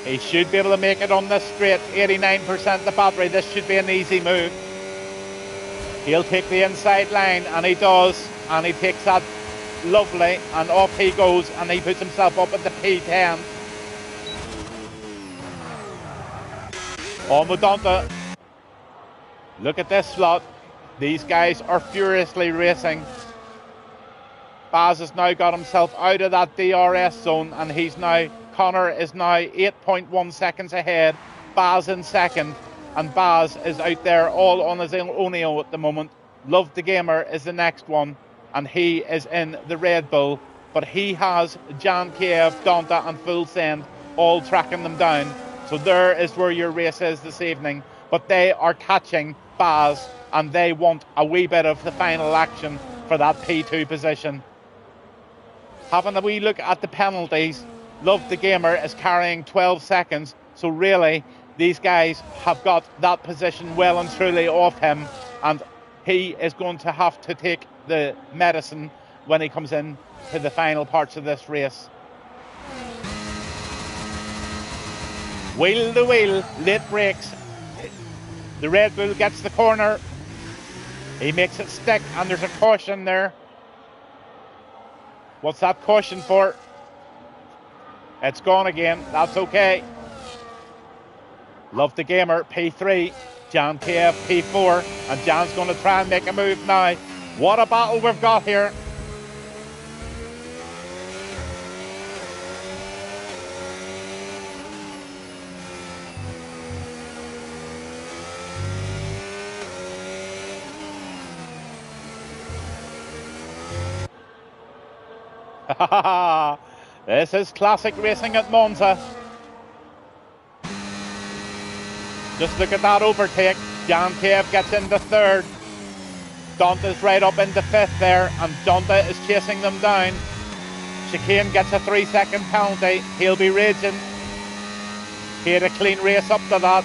He should be able to make it on this straight. 89% the battery. This should be an easy move. He'll take the inside line, and he does. And he takes that lovely, and off he goes, and he puts himself up at the P10. On Donta. Look at this slot. These guys are furiously racing. Baz has now got himself out of that DRS zone, and Connor is now 8.1 seconds ahead. Baz in second, and Baz is out there all on his own at the moment. Love the Gamer is the next one, and he is in the Red Bull, but he has Jan Kiev, Donta and Full Send all tracking them down. So there is where your race is this evening, but they are catching Baz, and they want a wee bit of the final action for that P2 position. Having a wee look at the penalties, Love the Gamer is carrying 12 seconds, so really these guys have got that position well and truly off him, and he is going to have to take the medicine when he comes in to the final parts of this race. Wheel to wheel, late brakes. The Red Bull gets the corner. He makes it stick, and there's a caution there. What's that caution for? It's gone again. That's okay. Love the Gamer, P3. Jan KF, P4. And Jan's going to try and make a move now. What a battle we've got here. This is classic racing at Monza. Just look at that overtake. Jan Cave gets into third. Donta's right up into fifth there, and Donta is chasing them down. Chicane gets a 3-second penalty. He'll be raging. He had a clean race up to that.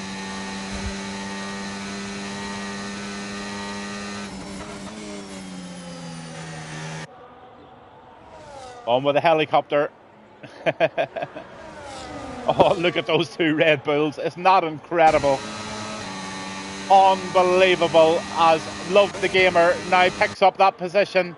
On with the helicopter. Oh, look at those two Red Bulls. Isn't that incredible? Unbelievable, as Love the Gamer now picks up that position.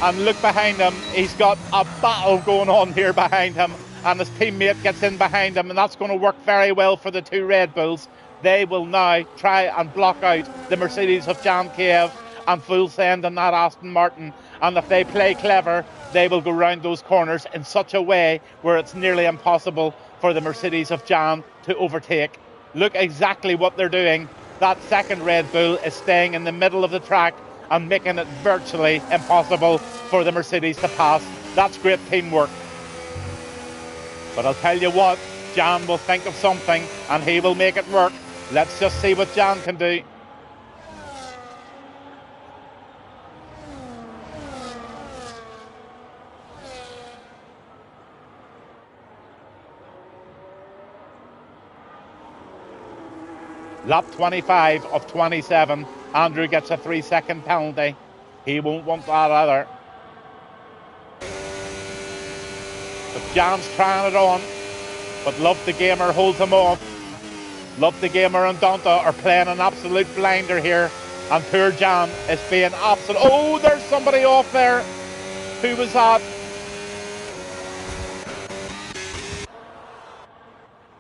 And look behind him. He's got a battle going on here behind him. And his teammate gets in behind him. And that's going to work very well for the two Red Bulls. They will now try and block out the Mercedes of Jan Cave and Full Send and that Aston Martin. And if they play clever, they will go round those corners in such a way where it's nearly impossible for the Mercedes of Jan to overtake. Look exactly what they're doing. That second Red Bull is staying in the middle of the track and making it virtually impossible for the Mercedes to pass. That's great teamwork. But I'll tell you what, Jan will think of something and he will make it work. Let's just see what Jan can do. Lap 25 of 27. Andrew gets a 3-second penalty. He won't want that either. But Jan's trying it on. But Love the Gamer holds him off. Love the Gamer and Donta are playing an absolute blinder here. And poor Jan is being absolute. Oh, there's somebody off there. Who was that?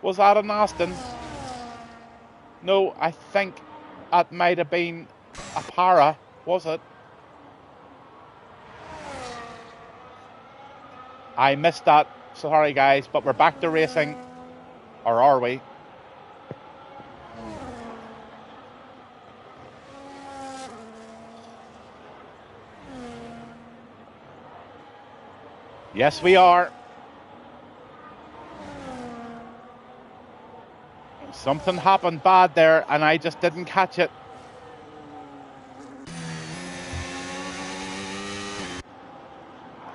Was that an Aston? No, I think that might have been a Para, was it? I missed that. Sorry, guys, but we're back to racing. Or are we? Yes, we are. Something happened bad there, and I just didn't catch it.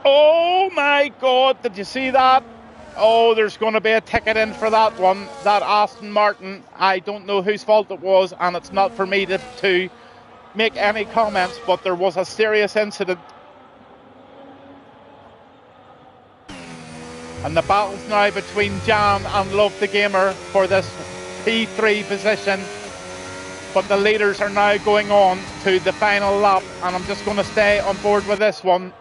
Oh my God, did you see that? Oh, there's going to be a ticket in for that one. That Aston Martin, I don't know whose fault it was, and it's not for me to make any comments, but there was a serious incident. And the battle's now between Jan and Love the Gamer for this P3 position. But the leaders are now going on to the final lap, and I'm just going to stay on board with this one.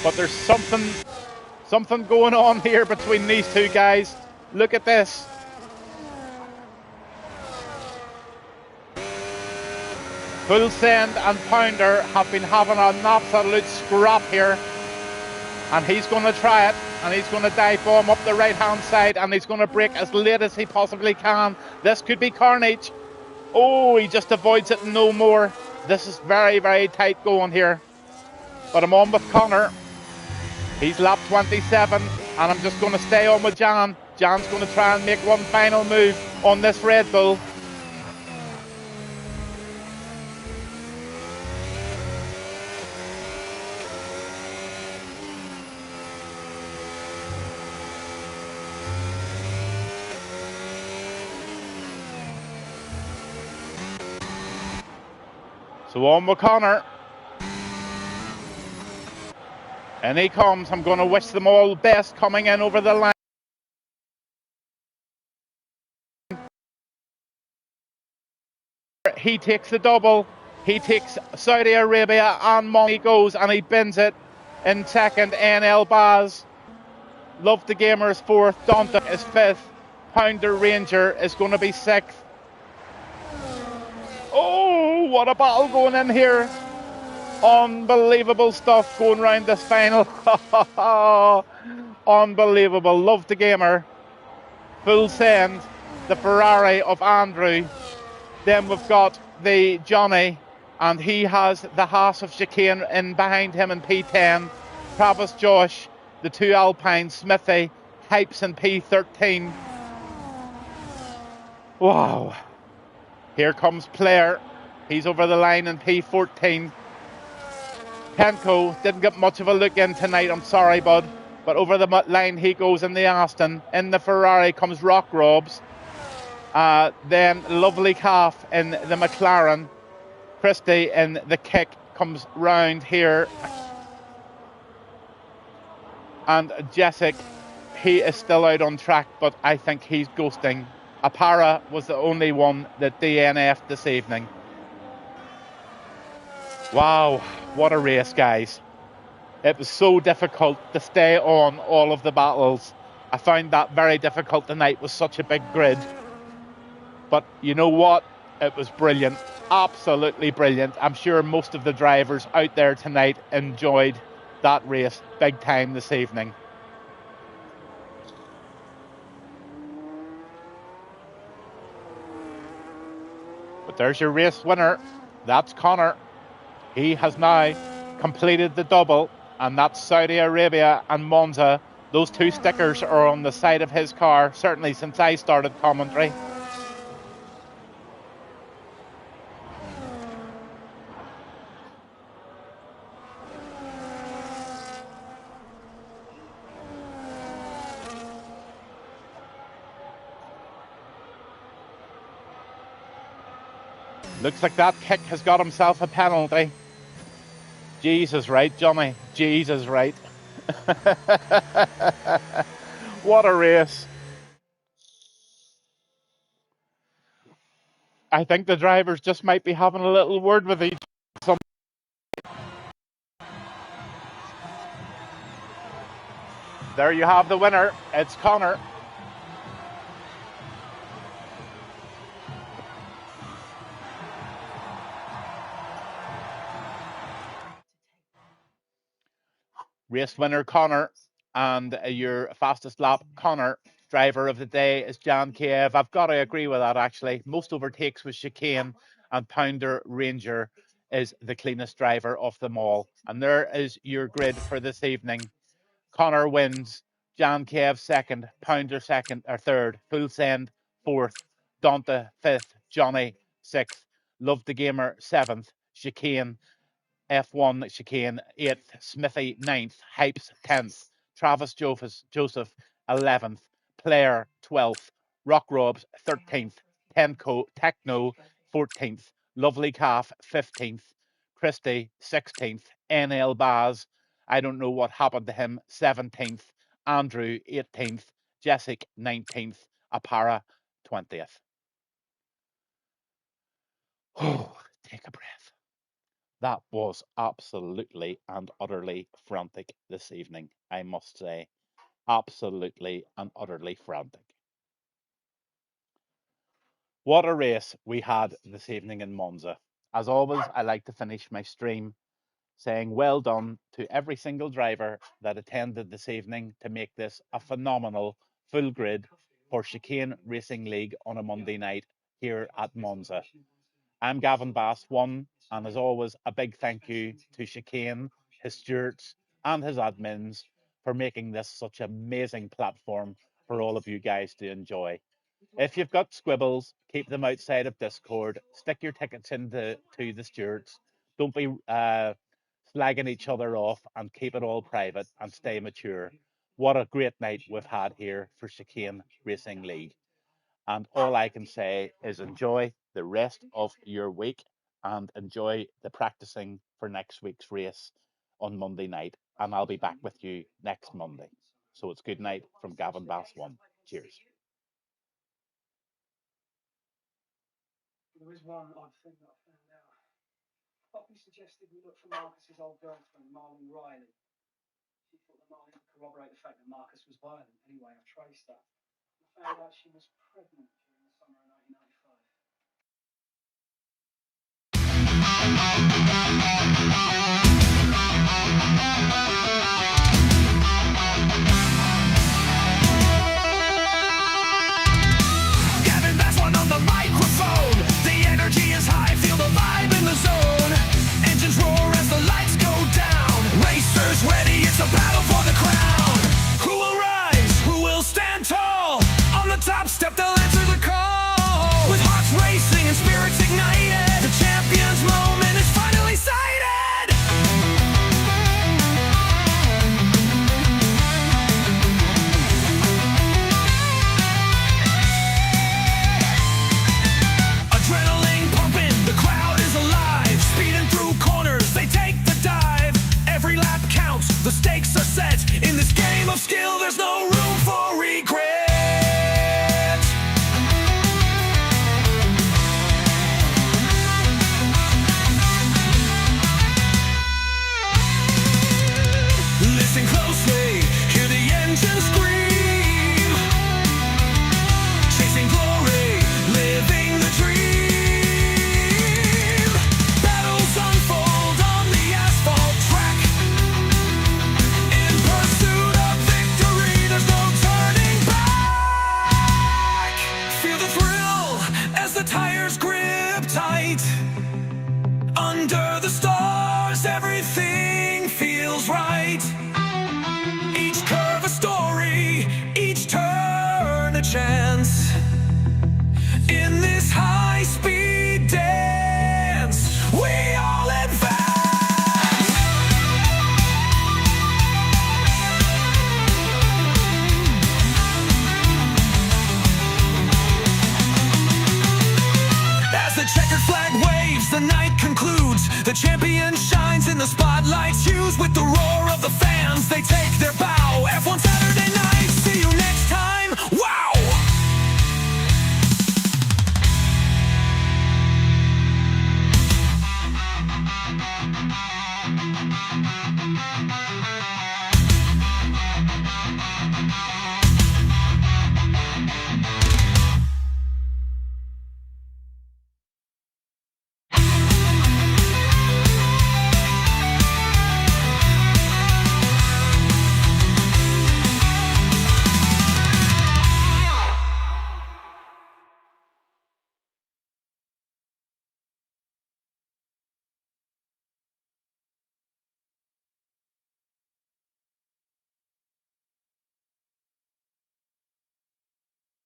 But there's something going on here between these two guys. Look at this. Full Send and Pounder have been having an absolute scrap here. And he's going to try it. And he's going to dive bomb up the right-hand side. And he's going to brake as late as he possibly can. This could be carnage. Oh, he just avoids it no more. This is very, very tight going here. But I'm on with Connor. He's lap 27. And I'm just going to stay on with Jan. Jan's going to try and make one final move on this Red Bull. So on with Connor. And he comes. I'm going to wish them all best coming in over the line. He takes the double. He takes Saudi Arabia and Monza. He goes and he bins it in second. NL Baz. Love the Gamer is fourth. Dante is fifth. Pounder Ranger is going to be sixth. Oh, what a battle going in here. Unbelievable stuff going round this final. Unbelievable. Love the Gamer. Full Send. The Ferrari of Andrew. Then we've got the Johnny, and he has the Haas of Chicane in behind him in P10. Travis Josh, the two Alpine, Smithy, Hypes in P13. Wow. Here comes Player. He's over the line in P14. Penko didn't get much of a look in tonight, I'm sorry, bud. But over the line he goes in the Aston. In the Ferrari comes Rock Robs. Then Lovely Calf in the McLaren. Christie in the Kick comes round here. And Jessic, he is still out on track, but I think he's ghosting. Apara was the only one that DNF'd this evening. Wow, what a race, guys. It was so difficult to stay on all of the battles. I found that very difficult tonight with such a big grid. But you know what? It was brilliant. Absolutely brilliant. I'm sure most of the drivers out there tonight enjoyed that race big time this evening. But there's your race winner. That's Connor. He has now completed the double, and that's Saudi Arabia and Monza. Those two stickers are on the side of his car, certainly since I started commentary. Looks like that Kick has got himself a penalty. Jesus right, Johnny. Jesus right. What a race. I think the drivers just might be having a little word with each other. There you have the winner. It's Connor. Race winner Connor, and your fastest lap Connor. Driver of the day is Jan Kiev. I've got to agree with that, actually. Most overtakes was Chicane, and Pounder Ranger is the cleanest driver of them all. And there is your grid for this evening. Connor wins, Jan Kiev second, Pounder second or third, Full Send fourth, Donta fifth, Johnny sixth, Love the Gamer seventh, Chicane F1 Chicane 8th, Smithy 9th, Hypes 10th, Travis Joseph 11th, Player 12th, Rock Robs 13th, Techno 14th, Lovely Calf 15th, Christy 16th, NL Baz, I don't know what happened to him, 17th, Andrew 18th, Jessic 19th, Apara 20th. Oh, take a breath. That was absolutely and utterly frantic this evening, I must say. Absolutely and utterly frantic. What a race we had this evening in Monza. As always, I like to finish my stream saying well done to every single driver that attended this evening to make this a phenomenal full grid for Chicane Racing League on a Monday night here at Monza. I'm Gavin Bass, one, and as always, a big thank you to Chicane, his stewards, and his admins for making this such an amazing platform for all of you guys to enjoy. If you've got squibbles, keep them outside of Discord. Stick your tickets into the stewards. Don't be slagging each other off, and keep it all private and stay mature. What a great night we've had here for Chicane Racing League. And all I can say is enjoy the rest of your week and enjoy the practicing for next week's race on Monday night. And I'll be back with you next Monday. So it's good night from Gavin Bass 1. Cheers. There is one odd thing that I found out. Poppy suggested we look for Marcus's old girlfriend, Marlon Riley. She thought that Marlon could corroborate the fact that Marcus was violent. Anyway, I traced her. I found out she was pregnant during the summer of 1995. Gavin Bass one on the microphone. The energy is high, feel the vibe in the zone. Engines roar as the lights go down. Racers ready, it's a battle for the crown. Who will rise? Who will stand tall? On the top step, they'll answer the call. With hearts racing and spirits ignited, the champion's moment is finally sighted. Adrenaline pumping, the crowd is alive. Speeding through corners, they take the dive. Every lap counts, the stakes are set. In this game of skill, there's no room for regret. Listen closely.